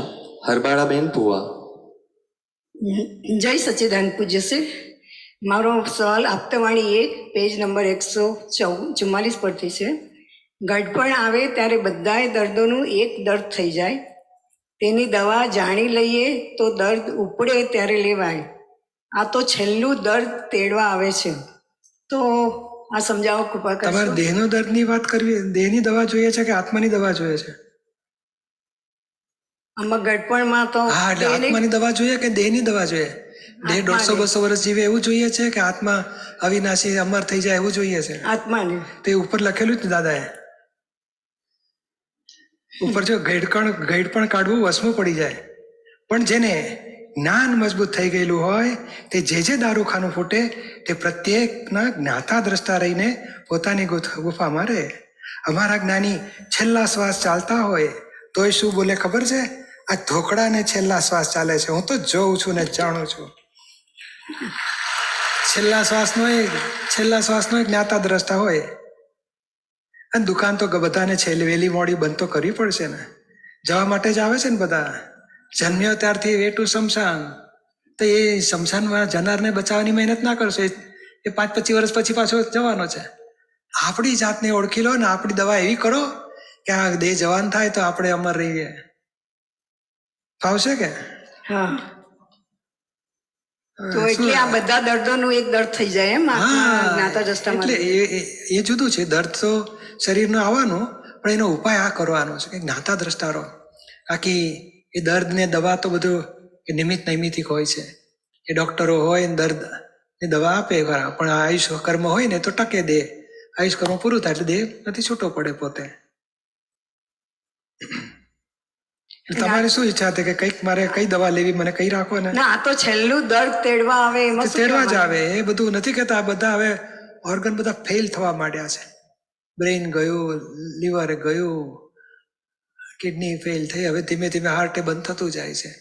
હરબાળાબેન ભુવા. જય સચ્ચિદાનંદ પૂજ્યશ્રી. મારો સવાલ આપતાવાણી 1 પેજ નંબર 144 પરથી છે. ગડપણ આવે ત્યારે બધાય દર્દોનું એક દર્દ થઈ જાય, તેની દવા જાણી લઈએ તો દર્દ ઉપડે ત્યારે લેવાય. આ તો છેલ્લું દર્દ તેડવા આવે છે. તો આ સમજાવો કૃપા તમારે કરશો. દેહનો દર્દની વાત કરવી, દેહની દવા જોઈએ છે કે આત્માની દવા જોઈએ છે? આમાં ગડપણમાં તો હા, એટલે દેહને- આત્માની દવા જોઈએ કે દેહની દવા જોઈએ? દેહ આત્માની. 150-200 વર્ષ જીવે એવું જોઈએ છે કે આત્મા અવિનાશી અમર થઈ જાય એવું જોઈએ છે? આત્માને તે ઉપર લખેલું જ ને દાદાએ. ઉપર જો ગઈડ પણ કાઢવું વસમું પડી જાય. પણ જેને જ્ઞાન મજબૂત થઈ ગયેલું હોય તે જે દારૂખાનું ફૂટે તે પ્રત્યેકના જ્ઞાતા દ્રષ્ટા રહીને પોતાની ગુફામાં રહે. અમારા જ્ઞાની છેલ્લા શ્વાસ ચાલતા હોય તોય શું બોલે ખબર છે? આ ધોકડાને છેલ્લા શ્વાસ ચાલે છે, હું તો જોઉં છું ને જાણું છું. છેલ્લા શ્વાસનો એક જ્ઞાતા દ્રષ્ટા હોય. અને દુકાન તો બધાને છેલ્લી વહેલી મોડી બંધ તો કરવી પડશે ને, જવા માટે જ આવે છે ને બધા. જન્મ્યો ત્યારથી વે ટુ શમશાન, તો એ શમશાનમાં જનારને બચાવવાની મહેનત ના કરશો, એ 5-25 વર્ષ પછી પાછો જવાનો છે. આપણી જાતને ઓળખી લો ને આપણી દવા એવી કરો કે આ દેહ જવાન થાય તો આપણે અમર રહીએ. ફાવશે કે? હા, તો એટલે આ બધા દર્દોનું એક દર્દ થઈ જાય એમ આત્મા જ્ઞાતા દ્રષ્ટામાં. એટલે એ જુદું છે. દર્દ તો શરીરનું આવવાનું, પણ એનો ઉપાય આ કરવાનો છે કે જ્ઞાતા દ્રષ્ટા રહો. બાકી એ દર્દ ને દવા તો બધું એ નૈમિતિક હોય છે. એ ડોક્ટરો હોય ને દર્દ ની દવા આપે ખરા, પણ આયુષ કર્મ હોય ને તો ટકે દે. આયુષ કર્મ પૂરું થાય એટલે દેહ નથી છૂટો પડે પોતે. તમારી શું ઈચ્છા હતી કે કઈક મારે કઈ દવા લેવી, મને કઈ રાખો ને? ના, આ તો છેલ્લું દર્દ તેડવા આવે એમાં શું તેડવા જ કહેવાનું? આવે. એ બધું નથી કહેતા. આ બધા હવે ઓર્ગન બધા ફેલ થવા માંડ્યા છે. બ્રેઇન ગયું, લીવર ગયું, કિડની ફેલ થઈ, હવે ધીમે ધીમે હાર્ટ બંધ થતું જાય છે.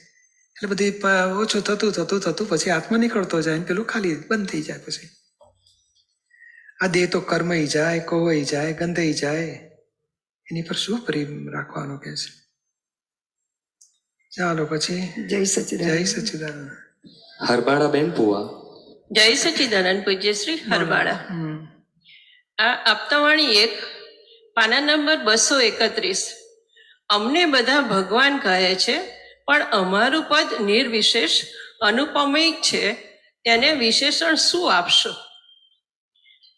એટલે બધી ઓછું થતું પછી આત્મા નીકળતો જાય ને પેલું ખાલી બંધ થઈ જાય. પછી આ દેહ તો કર્મઈ જાય, કોવાઈ જાય, ગંધાઈ જાય, એની પર શું પ્રેમ રાખવાનો કે છે? ચાલો પછી જય સચિદાનંદ. જય સચ્ચિદાનંદ. હરબાળાબેન પુવા. જય સચિદાનંદ પૂજ્યશ્રી હરબાળા. આ આપતાવાણી 1 પાના નંબર 231. અમને બધા ભગવાન કહે છે, પણ અમારું પદ નિર્વિશેષ અનુપમૈક છે, તેને વિશેષણ શું આપશો?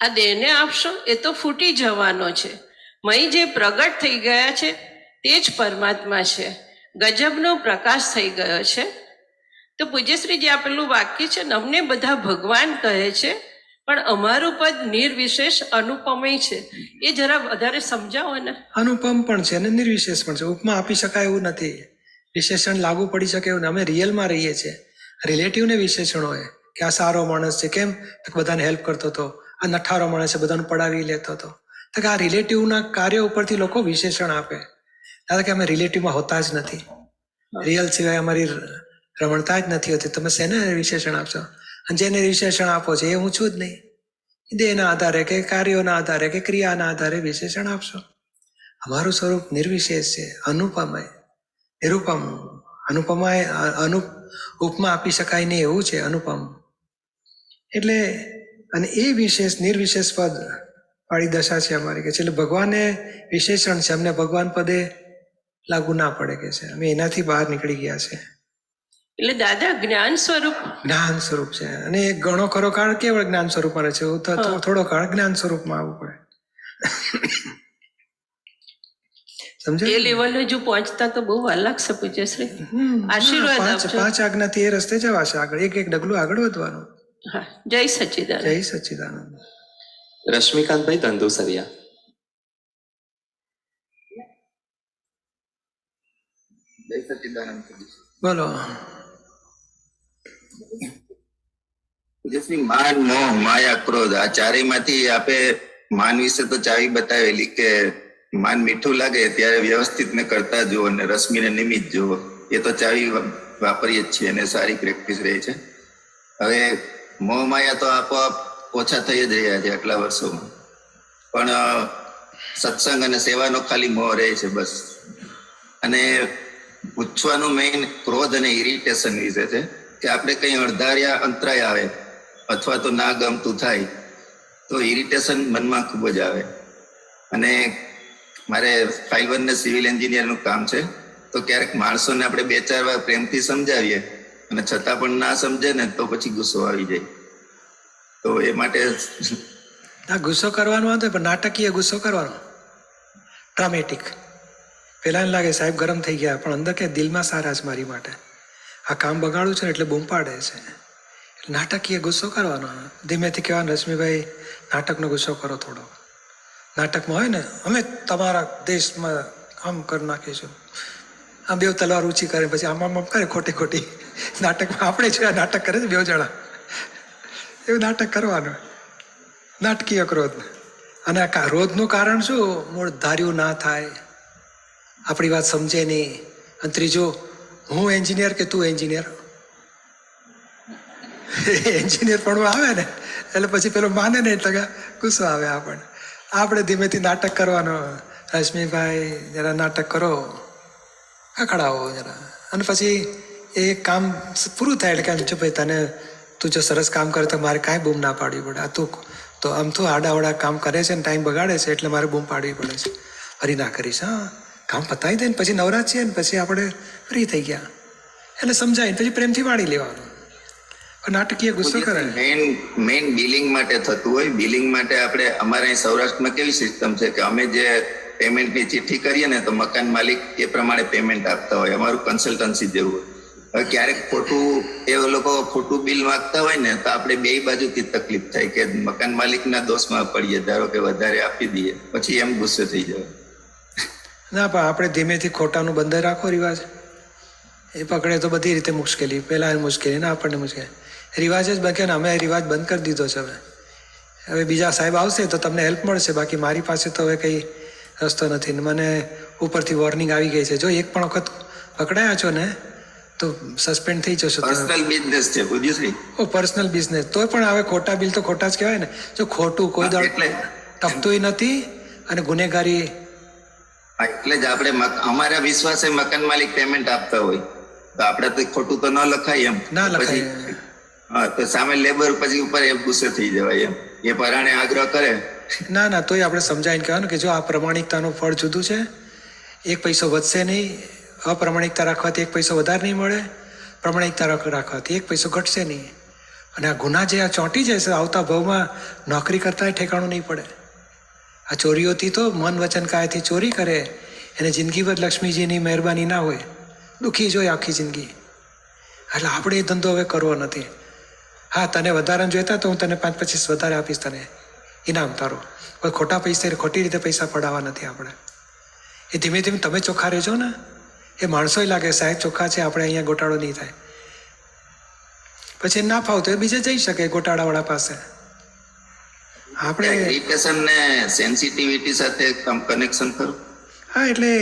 આ દેહને આપશો એ તો ફૂટી જવાનો છે. મય જે પ્રગટ થઈ ગયા છે તે જ પરમાત્મા છે. ગજબનો પ્રકાશ થઈ ગયો છે. તો પૂજ્યશ્રી જે આપેલું વાક્ય છે ને, અમને બધા ભગવાન કહે છે પણ અમારું પદ નિર્વિશેષ અનુપમય છે, એ જરા વધારે સમજાવો ને. અનુપમ પણ છે અને નિર્વિશેષ પણ છે. ઉપમા આપી શકાય એવું નથી, વિશેષણ લાગુ પડી શકે એવું. અમે રિયલમાં રહીએ છીએ. રિલેટિવને વિશેષણ હોય કે આ સારો માણસ છે, કેમ બધાને હેલ્પ કરતો હતો, આ નઠારો માણસ છે બધાને પડાવી લેતો હતો. તો કે આ રિલેટિવના કાર્ય ઉપરથી લોકો વિશેષણ આપે. દાદા કે અમે રિલેટિવમાં હોતા જ નથી, રિયલ સિવાય અમારી રમણતા જ નથી હોતી. તમે શેને વિશેષણ આપશો? અને જેને વિશેષણ આપો છો એ હું છું જ નહીં. દેહના આધારે કે કાર્યોના આધારે કે ક્રિયાના આધારે વિશેષણ આપશો. અમારું સ્વરૂપ નિર્વિશેષ છે, અનુપમય, નિરૂપમ. ઉપમા આપી શકાય નહીં એવું છે અનુપમ. એટલે અને એ વિશેષ નિર્વિશેષ પદ વાળી દશા છે અમારી કે છે. એટલે ભગવાને વિશેષણ છે, અમને ભગવાન પદે લાગુ ના પડે કે છે. અમે એનાથી બહાર નીકળી ગયા છે. એટલે દાદા જ્ઞાન સ્વરૂપ. જ્ઞાન સ્વરૂપ છે અને ઘણો ખરો કાળ કેવળ જ્ઞાન સ્વરૂપમાં રહે છે. થોડો કાળ જ્ઞાન સ્વરૂપમાં આવવું પડે. એ લેવલે જો પહોંચતા તો બહુ વાર લાગશે પૂજ્યશ્રી. આશીર્વાદ આપજો. 5 આજ્ઞાથી એ રસ્તે જવાશે આગળ, એક ડગલું આગળ વધવાનું. હા, જય સચ્ચિદાનંદ. જય સચ્ચિદાનંદ. રશ્મિકાંતભાઈ તંદુસરિયા. જય સચ્ચિદાનંદ. બોલો. પૂજ્યશ્રી, માન, મોહ, માયા, ક્રોધ આ ચારેયમાંથી આપે માન વિશે તો ચાવી બતાવેલી કે માન મીઠું લાગે ત્યારે વ્યવસ્થિત ને કરતા જુઓ અને રશ્મિને નિમિત્ત જુઓ. એ તો ચાવી વાપરીએ જ છીએ અને સારી પ્રેક્ટિસ રહે છે. હવે મોહ માયા તો આપોઆપ ઓછા થઈ જ રહ્યા છે આટલા વર્ષોમાં, પણ સત્સંગ અને સેવાનો ખાલી મોહ રહે છે બસ. અને પૂછવાનું મેઇન ક્રોધ અને ઇરિટેશન વિશે છે કે આપણે કઈ અણધાર્યા અંતરાય આવે અથવા તો ના ગમતું થાય તો ઇરિટેશન મનમાં ખૂબ જ આવે. અને મારે ફાઇલ 1 ને સિવિલ એન્જિનિયરનું કામ છે, તો ક્યારેક માણસોને આપણે 2-4 વાર પ્રેમથી સમજાવીએ અને છતાં પણ ના સમજે ને તો પછી ગુસ્સો આવી જાય. તો એ માટે ના ગુસ્સો કરવાનો વાંધો પણ નાટકીય ગુસ્સો કરવાનો, ડ્રામેટિક. પેલા એમ લાગે સાહેબ ગરમ થઈ ગયા, પણ અંદર કે દિલમાં સારા છે મારી માટે, આ કામ બગાડું છે ને એટલે બૂમ પાડે છે. નાટકીય ગુસ્સો કરવાનો, ધીમેથી કહેવાનું રશ્મિભાઈ નાટકનો ગુસ્સો કરો થોડો. નાટકમાં હોય ને અમે તમારા દેશમાં આમ કરી નાખીશું, આમ બે તલવાર ઊંચી કરે પછી આમ આમ કરે ખોટી ખોટી. નાટકમાં આપણે છે નાટક કરે છે 2 જણા, એવું નાટક કરવાનું, નાટકીય ક્રોધ. અને આ ક્રોધનું કારણ શું? મૂળ ધાર્યું ના થાય, આપણી વાત સમજે નહીં. અને ત્રીજું, હું એન્જિનિયર કે તું એન્જિનિયર, એન્જિનિયર પણ આવે ને એટલે પછી પેલો માને ને એટલે ગુસ્સો આવે આપણને. આપણે ધીમેથી નાટક કરવાનો, રશ્મિભાઈ જરા નાટક કરો, ખખડાવો જરા, અને પછી એ કામ પૂરું થાય એટલે કેમ છો ભાઈ તને તું જો સરસ કામ કરે તો મારે કાંઈ બૂમ ના પાડવી પડે. આ તું તો આમ તો આડાવડા કામ કરે છે ને ટાઈમ બગાડે છે એટલે મારે બૂમ પાડવી પડે છે. ફરી ના કરીશ, હા કામ પતાવી દે ને પછી નવરાજ છે ને પછી આપણે ફ્રી થઈ ગયા એટલે સમજાય પછી પ્રેમથી વાળી લેવાનું. નાટકીય ગુસ્સો કરે. મેઇન બિલિંગ માટે થતું હોય. બિલિંગ માટે આપણે અમારે અહીં સૌરાષ્ટ્રમાં કેવી સિસ્ટમ છે કે અમે જે પેમેન્ટની ચિઠ્ઠી કરીએ ને તો મકાન માલિક એ પ્રમાણે પેમેન્ટ આપતા હોય, અમારું કન્સલ્ટન્સી જેવું હોય. હવે ક્યારેક ખોટું બિલ માંગતા હોય ને તો આપણે 2 બાજુથી તકલીફ થાય કે મકાન માલિકના દોષમાં પડીએ, ધારો કે વધારે આપી દઈએ પછી એમ ગુસ્સે થઈ જાય. ના પણ આપણે ધીમેથી ખોટાનું બંધ રાખો રિવાજ, એ પકડે તો બધી રીતે મુશ્કેલી, પહેલા મુશ્કેલી ના આપણને મુશ્કેલી. રિવાજ જ બાકી, અમે રિવાજ બંધ કરી દીધો છે. હવે બીજા સાહેબ આવશે તો તમને હેલ્પ મળશે, બાકી મારી પાસે તો હવે કંઈ રસ્તો નથી. મને ઉપરથી વોર્નિંગ આવી ગઈ છે, જો એક પણ વખત પકડાયા છો ને તો સસ્પેન્ડ થઈ જશો. પર્સનલ બિઝનેસ છે પૂજ્યશ્રી. પર્સનલ બિઝનેસ તોય પણ હવે ખોટા બિલ તો ખોટા જ કહેવાય ને. જો ખોટું કોઈ દળ ટપતુંય નથી અને ગુનેગારી. એટલે જ આપણે અમારા વિશ્વાસે મકાન માલિક પેમેન્ટ આપતા હોય તો આપણે તો ખોટું તો ન લખાય એમ. ના લખાય. હા, તો સામે લેબર પછી ઉપર એ ગુસ્સે થઈ જવાય એમ. એ પરાણે આગ્રહ કરે. ના તોય આપણે સમજાવીને કહેવાનું કે જો આ પ્રમાણિકતાનું ફળ જુદું છે, 1 પૈસો વધશે નહીં. અપ્રમાણિકતા રાખવાથી 1 પૈસો વધારે નહીં મળે, પ્રમાણિકતા રાખવાથી 1 પૈસો ઘટશે નહીં. અને આ ગુના જે આ ચોંટી જશે આવતા ભાવમાં નોકરી કરતા ઠેકાણું નહીં પડે. આ ચોરીઓથી તો મન વચન કાયથી ચોરી કરે એને જિંદગીભર લક્ષ્મીજીની મહેરબાની ના હોય, દુઃખી જ હોય આખી જિંદગી. એટલે આપણે એ ધંધો હવે કરવો નથી. હા, તને વધારે જોઈતા તો હું તને 5-25 વધારે આપીશ, તને ઇનામ તારો. કોઈ ખોટા પૈસા ખોટી રીતે પૈસા પડાવવા નથી આપણે. એ ધીમે ધીમે તમે ચોખ્ખા રહેજો ને, એ માણસોય લાગે સાહેબ ચોખ્ખા છે, આપણે અહીંયા ગોટાળો નહીં થાય. પછી ના ફાવતો એ બીજે જઈ શકે ગોટાળાવાળા પાસે. આપણે ઇરિટેશન ને સેન્સિટિવિટી સાથે કનેક્શન કરો. હા, એટલે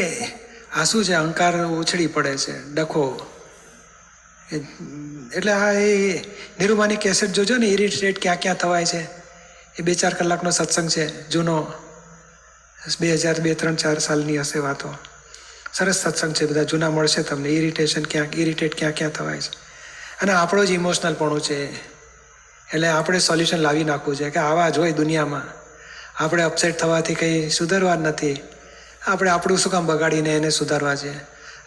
આ શું છે, અહંકાર ઉછળી પડે છે, ડખો. એટલે હા, એ નિરૂમાની કેસેટ જોજો ને, ઇરિટેટ ક્યાં ક્યાં થવાય છે. એ 2-4 કલાકનો સત્સંગ છે જૂનો, 2002-3-4 સાલની હશે વાતો. સરસ સત્સંગ છે, બધા જૂના મળશે તમને. ઇરિટેટ ક્યાં ક્યાં થવાય છે. અને આપણો જ ઇમોશનલ પણ છે, એટલે આપણે સોલ્યુશન લાવી નાખવું છે કે આવા જ હોય દુનિયામાં. આપણે અપસેટ થવાથી કંઈ સુધારવા જ નથી. આપણે આપણું શું કામ બગાડીને એને સુધારવા છે.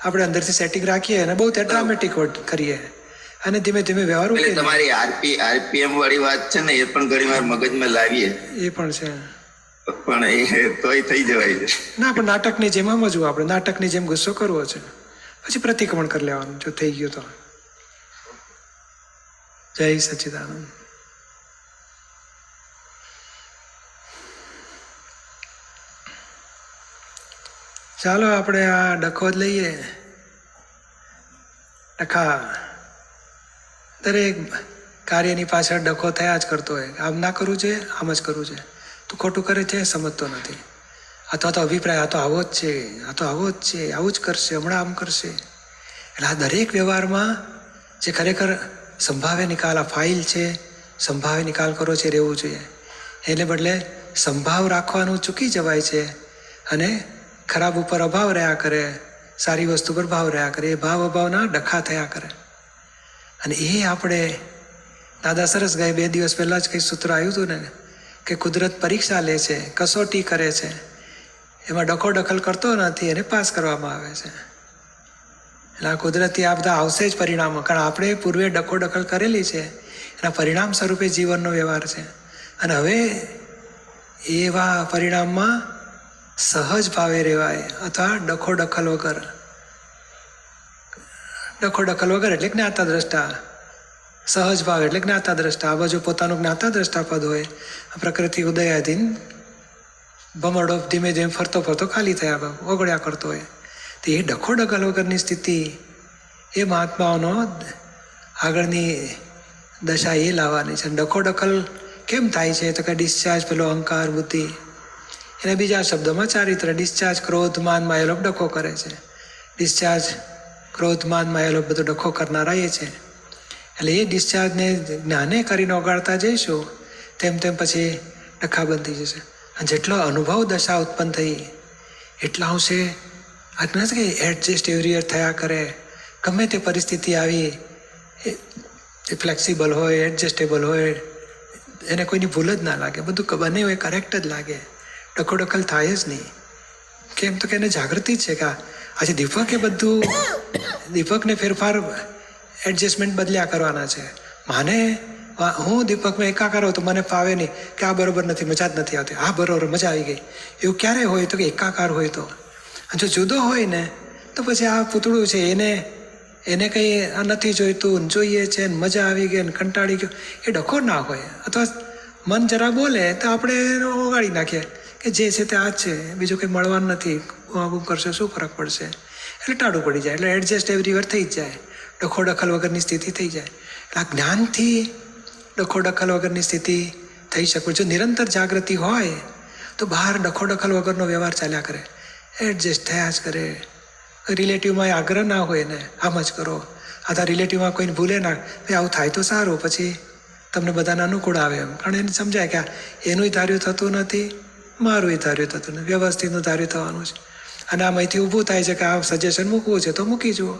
આપણે અંદરથી સેટિંગ રાખીએ અને બહુ ત્યાં ડ્રામેટિક કરીએ અને ધીમે ધીમે વ્યવહાર ઉકેલીએ. તમારી આરપીએમ વાળી વાત છે ને, એ પણ ઘણી વાર મગજમાં લાવીએ. એ પણ છે, પણ એ તોય થઈ જવાય છે. ના, પણ નાટકની જેમ સમજવું આપણે, નાટકની જેમ ગુસ્સો કરવો છે, પછી પ્રતિક્રમણ કરી લેવાનું જો થઈ ગયું તો. જય સચ્ચિદાનંદ. ચાલો આપણે આ ડખો જ લઈએ. ડખા દરેક કાર્યની પાછળ ડખો થયા જ કરતો હોય. આમ ના કરવું છે, આમ જ કરવું છે. તું ખોટું કરે છે સમજતો નથી. અથવા તો અભિપ્રાય આ તો આવો જ છે, આ તો આવો જ છે, આવું જ કરશે, હમણાં આમ કરશે. એટલે આ દરેક વ્યવહારમાં જે ખરેખર સંભાવ્ય નિકાલ, આ ફાઇલ છે, સંભાવ્ય નિકાલ કરો છે રહેવું જોઈએ. એને બદલે સંભાવ રાખવાનું ચૂકી જવાય છે અને ખરાબ ઉપર અભાવ રહ્યા કરે, સારી વસ્તુ પર ભાવ રહ્યા કરે. એ ભાવ અભાવના ડખા થયા કરે. અને એ આપણે દાદા સરસ ગયે 2 દિવસ પહેલાં જ કંઈ સૂત્ર આવ્યું હતું ને કે કુદરત પરીક્ષા લે છે, કસોટી કરે છે, એમાં ડખોડખલ કરતો નથી એને પાસ કરવામાં આવે છે. એટલે આ કુદરતી આ બધા આવશે જ પરિણામો, કારણ આપણે પૂર્વે ડખોડખલ કરેલી છે, એના પરિણામ સ્વરૂપે જીવનનો વ્યવહાર છે. અને હવે એવા પરિણામમાં સહજ ભાવે રહેવાય અથવા ડખોડખલ વગર. ડખોડખલ વગર એટલે જ્ઞાતા દ્રષ્ટા, સહજ ભાવ એટલે જ્ઞાતા દ્રષ્ટા. આ બાજુ પોતાનું જ્ઞાતા દ્રષ્ટા પદ હોય, પ્રકૃતિ ઉદયાધીન ભમરડો ધીમે ધીમે ફરતો ફરતો ખાલી થયા ઓગળ્યા કરતો હોય. તો એ ડખોડખલ વગરની સ્થિતિ એ મહાત્માઓનો આગળની દશા એ લાવવાની છે. ડખોડખલ કેમ થાય છે તો કે ડિસ્ચાર્જ પેલો અહંકાર બુદ્ધિ, એને બીજા શબ્દોમાં ચારિત્ર. ડિસ્ચાર્જ ક્રોધ માન માયેલો ડખો કરે છે, ડિસ્ચાર્જ ક્રોધ માન માયેલો બધો ડખો કરનારા એ છે. એટલે એ ડિસ્ચાર્જને જ્ઞાને કરીને ઓગાળતા જઈશું તેમ તેમ પછી ડખા બંધ થઈ જશે. અને જેટલો અનુભવ દશા ઉત્પન્ન થઈ એટલા અંશે આજના કે એડજસ્ટ એવરી યર થયા કરે. ગમે તે પરિસ્થિતિ આવી એ ફ્લેક્સિબલ હોય, એડજસ્ટેબલ હોય, એને કોઈની ભૂલ જ ના લાગે, બધું બને હોય કરેક્ટ જ લાગે, ડખોડખલ થાય જ નહીં. કેમ તો કે એને જાગૃતિ જ છે કે આજે દીપકે બધું દીપકને ફેરફાર એડજસ્ટમેન્ટ બદલ્યા કરવાના છે. માને હું દીપકમાં એકાકાર હોઉં તો મને ફાવે નહીં કે આ બરોબર નથી, મજા જ નથી આવતી, આ બરોબર મજા આવી ગઈ. એવું ક્યારે હોય તો કે એકાકાર હોય તો. જો જુદો હોય ને તો પછી આ પૂતળું છે એને કંઈ આ નથી જોઈતું, જોઈએ છે ને મજા આવી ગઈ ને કંટાળી ગયો, એ ડખો ના હોય. અથવા મન જરા બોલે તો આપણે એને ઓગાળી નાખીએ કે જે છે તે આ જ છે, બીજું કંઈ મળવાનું નથી, આવું કરશે શું ફરક પડશે, એટલે ટાળું પડી જાય. એટલે એડજસ્ટ એવરી વાર થઈ જ જાય, ડખોડખલ વગરની સ્થિતિ થઈ જાય. એટલે આ જ્ઞાનથી ડખોડખલ વગરની સ્થિતિ થઈ શકે. જો નિરંતર જાગૃતિ હોય તો બહાર ડખોડખલ વગરનો વ્યવહાર ચાલ્યા કરે, એડજસ્ટ થયા જ કરે. રિલેટિવમાં આગ્રહ ના હોય ને આમ જ કરો, અથવા રિલેટિવમાં કોઈને ભૂલે ના, ભાઈ આવું થાય તો સારું, પછી તમને બધાને અનુકૂળ આવે એમ. કારણ એને સમજાય કે એનું ધાર્યું થતું નથી, મારું ધાર્યું થતું નથી, વ્યવસ્થિતનું ધાર્યું થવાનું છે. અને આમાંથી ઊભું થાય છે કે આ સજેશન મૂકવું છે તો મૂકી જુઓ,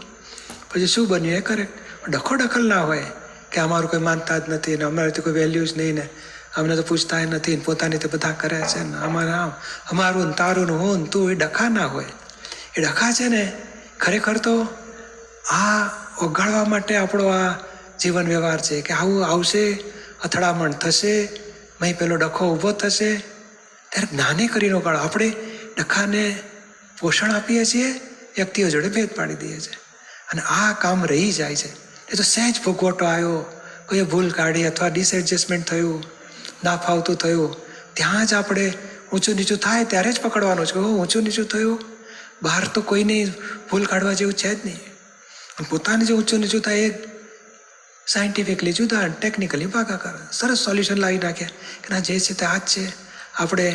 પછી શું બન્યું એ કરેક્ટ. ડખોડખલ ના હોય કે અમારું કોઈ માનતા જ નથી ને અમારાથી કોઈ વેલ્યુ જ નહીં ને અમને તો પૂછતા નથી ને પોતાની તો બધા કરે છે ને અમારે આમ અમારું ને તારું ને હું ને તું, એ ડખા ના હોય. એ ડખા છે ને ખરેખર તો આ ઓગાળવા માટે આપણો આ જીવન વ્યવહાર છે કે આવું આવશે, અથડામણ થશે, મય પેલો ડખો ઊભો થશે, ત્યારે જ્ઞાને કરીને ઓગાળો. આપણે ડખાને પોષણ આપીએ છીએ, વ્યક્તિઓ જોડે ભેદ પાડી દઈએ છીએ, અને આ કામ રહી જાય છે. એ તો સહેજ ભોગવટો આવ્યો, કોઈએ ભૂલ કાઢી અથવા ડિસએડજસ્ટમેન્ટ થયું, ના ફાવતું થયું, ત્યાં જ આપણે ઊંચું નીચું થાય ત્યારે જ પકડવાનું છે કે ઊંચું નીચું થયું. બહાર તો કોઈને ભૂલ કાઢવા જેવું છે જ નહીં. પોતાને જે ઊંચું નીચું થાય એ સાયન્ટિફિકલી જુદા, ટેકનિકલી ભાગાકાર, સરસ સોલ્યુશન લાવી નાખ્યા કે ના જે છે તે આ જ છે. આપણે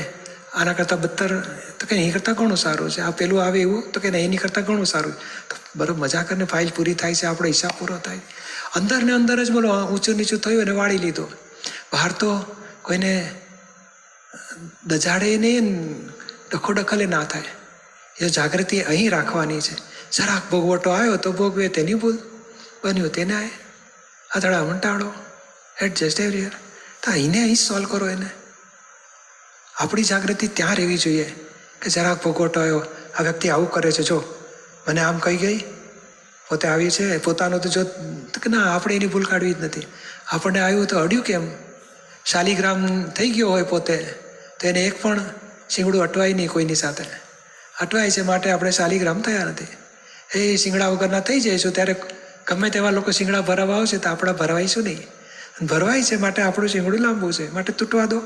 આના કરતાં બદતર તો કે એની કરતાં ઘણું સારું છે, આ પેલું આવે એવું તો કે એની કરતાં ઘણું સારું. તો બરાબર મજા કરીને ફાઇલ પૂરી થાય છે, આપણો હિસાબ પૂરો થાય. અંદર ને અંદર જ બોલો ઊંચું નીચું થયું અને વાળી લીધો. બહાર તો કોઈને દજાડે નહીં, ડખોડખલે ના થાય. એ જાગૃતિ અહીં રાખવાની છે. જરાક ભોગવટો આવ્યો તો ભોગવે, તેની ભૂલ બન્યું તેને આય, અથડા મંટાળો, એડજસ્ટ એવરી યર. તો અહીંને અહીં સોલ્વ કરો એને. આપણી જાગૃતિ ત્યાં રહેવી જોઈએ કે જરાક ભોગવટો આવ્યો, આ વ્યક્તિ આવું કરે છે, જો મને આમ કહી ગઈ, પોતે આવી છે, પોતાનું તો જો કે ના આપણે એની ભૂલ કાઢવી જ નથી. આપણને આવ્યું તો અડ્યું કેમ, શાલિગ્રામ થઈ ગયો હોય પોતે તો એને એક પણ શીંગડું અટવાય નહીં કોઈની સાથે, અટવાય છે માટે આપણે શાલિગ્રામ થયા નથી. એ શીંગડા વગરના થઈ જઈશું ત્યારે ગમે તેવા લોકો શીંગડા ભરાવા આવશે તો આપણે ભરવાઈશું નહીં. ભરવાય છે માટે આપણું શીંગડું લાંબુ છે માટે તૂટવા દો,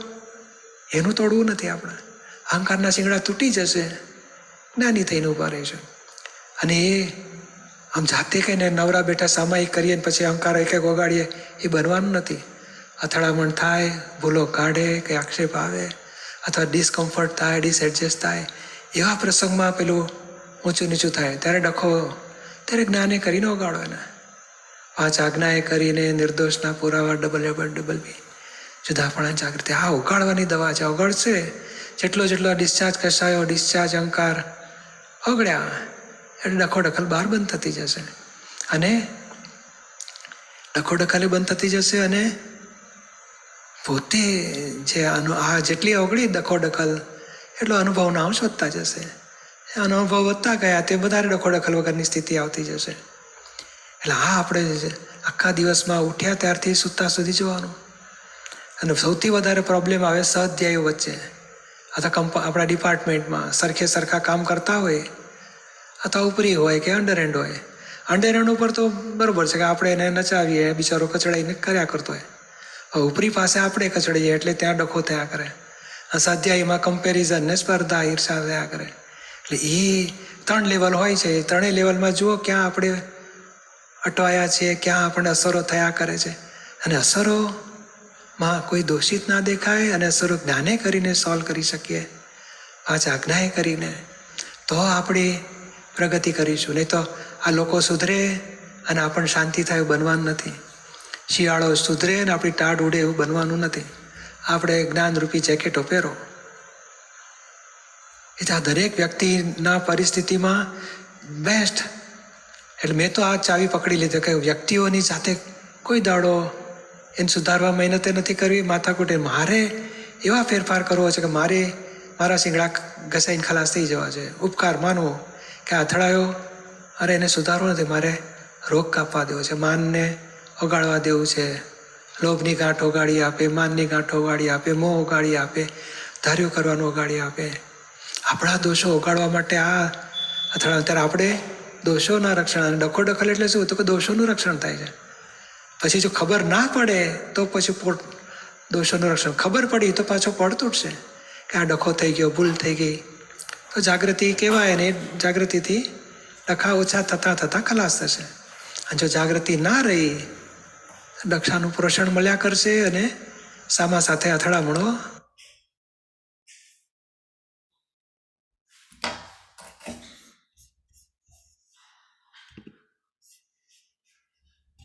એનું તોડવું નથી. આપણે અહંકારના શીંગડા તૂટી જશે, જ્ઞાની થઈને ઊભા રહીશું. અને એ આમ જાતે કહીને નવરા બેઠા સામાયિક કરીએ ને પછી અહંકાર એક એક ઓગાડીએ એ બનવાનું નથી. અથડામણ થાય, ભૂલો કાઢે, કે આક્ષેપ આવે અથવા ડિસ્કમ્ફર્ટ થાય, ડિસએડજસ્ટ થાય, એવા પ્રસંગમાં પેલું ઊંચું નીચું થાય ત્યારે ડખો, ત્યારે જ્ઞાને કરીને ઓગાળો એને. 5 આજ્ઞાએ કરીને નિર્દોષના પુરાવા ડબલ બી જુદાપણા જાગૃતિ, આ ઓગાળવાની દવા છે. ઓગાળશે જેટલો ડિસ્ચાર્જ કસાયો, ડિસ્ચાર્જ અહંકાર ઓગળ્યા એટલે ડખોડખલ બહાર બંધ થતી જશે. અને ડખોડખલી બંધ થતી જશે અને પોતે જે આ જેટલી અવગડી ડખોડખલ એટલો અનુભવના અંશ વધતા જશે. અનુભવ વધતા ગયા તે વધારે ડખોડખલ વગરની સ્થિતિ આવતી જશે. એટલે આ આપણે આખા દિવસમાં ઉઠ્યા ત્યારથી સૂતા સુધી જોવાનું. અને સૌથી વધારે પ્રોબ્લેમ આવે સહઅધ્યાયીઓ વચ્ચે અથવા આપણા ડિપાર્ટમેન્ટમાં સરખા કામ કરતા હોય અથવા ઉપરી હોય કે અંડરહેન્ડ હોય. અંડરહેન્ડ ઉપર તો બરોબર છે કે આપણે એને નચાવીએ, બિચારો કચડાઈને કર્યા કરતો હોય. ઉપરી પાસે આપણે કચડીએ એટલે ત્યાં ડખો થયા કરે. સ્વાધ્યાયમાં કમ્પેરિઝન ને સ્પર્ધા ઈર્ષા થયા કરે. એટલે એ 3 લેવલ હોય છે. એ 3 લેવલમાં જુઓ ક્યાં આપણે અટવાયા છીએ, ક્યાં આપણને અસરો થયા કરે છે. અને અસરોમાં કોઈ દોષિત ના દેખાય અને અસરો જ્ઞાને કરીને સોલ્વ કરી શકીએ, 5 આજ્ઞાએ કરીને, તો આપણી પ્રગતિ કરીશું. નહીં તો આ લોકો સુધરે અને આપણને શાંતિ થાય એવું બનવાનું નથી. શિયાળો સુધરે ને આપણી ટાઢ ઉડે એવું બનવાનું નથી. આપણે જ્ઞાનરૂપી જેકેટો પહેરો. એટલે આ દરેક વ્યક્તિના પરિસ્થિતિમાં બેસ્ટ. એટલે મેં તો આ ચાવી પકડી લીધી કે વ્યક્તિઓની સાથે કોઈ દાડો એને સુધારવા મહેનતે નથી કરવી, માથાકૂટે. મારે એવા ફેરફાર કરવો છે કે મારા શિંગડા ઘસાઈને ખલાસ થઈ જવા છે. ઉપકાર માનવો કે અથડાયો, અરે એને સુધારવો નથી, મારે રોગ કાપવા દેવો છે, માનને ઓગાળવા દેવું છે. લોભની ગાંઠ ઓગાળી આપે, માનની ગાંઠ ઓગાળી આપે, મોહ ઓગાળી આપે, ધાર્યું કરવાનું ઓગાળી આપે. આપણા દોષો ઓગાળવા માટે આ અથડાય. ત્યારે આપણે દોષોના રક્ષણ, અને ડખોડખલ એટલે શું? તો કે દોષોનું રક્ષણ થાય છે. પછી જો ખબર ના પડે તો પછી દોષોનું રક્ષણ. ખબર પડી તો પાછો પડ તૂટશે કે આ ડખો થઈ ગયો, ભૂલ થઈ ગઈ. તો જાગૃતિ કહેવાય ને, જાગૃતિથી ડખા ઓછા થતાં ખલાસ થશે. અને જો જાગૃતિ ના રહી, દક્ષાનું પોષણ મળ્યા કરશે અને સામા સાથે અથડામણો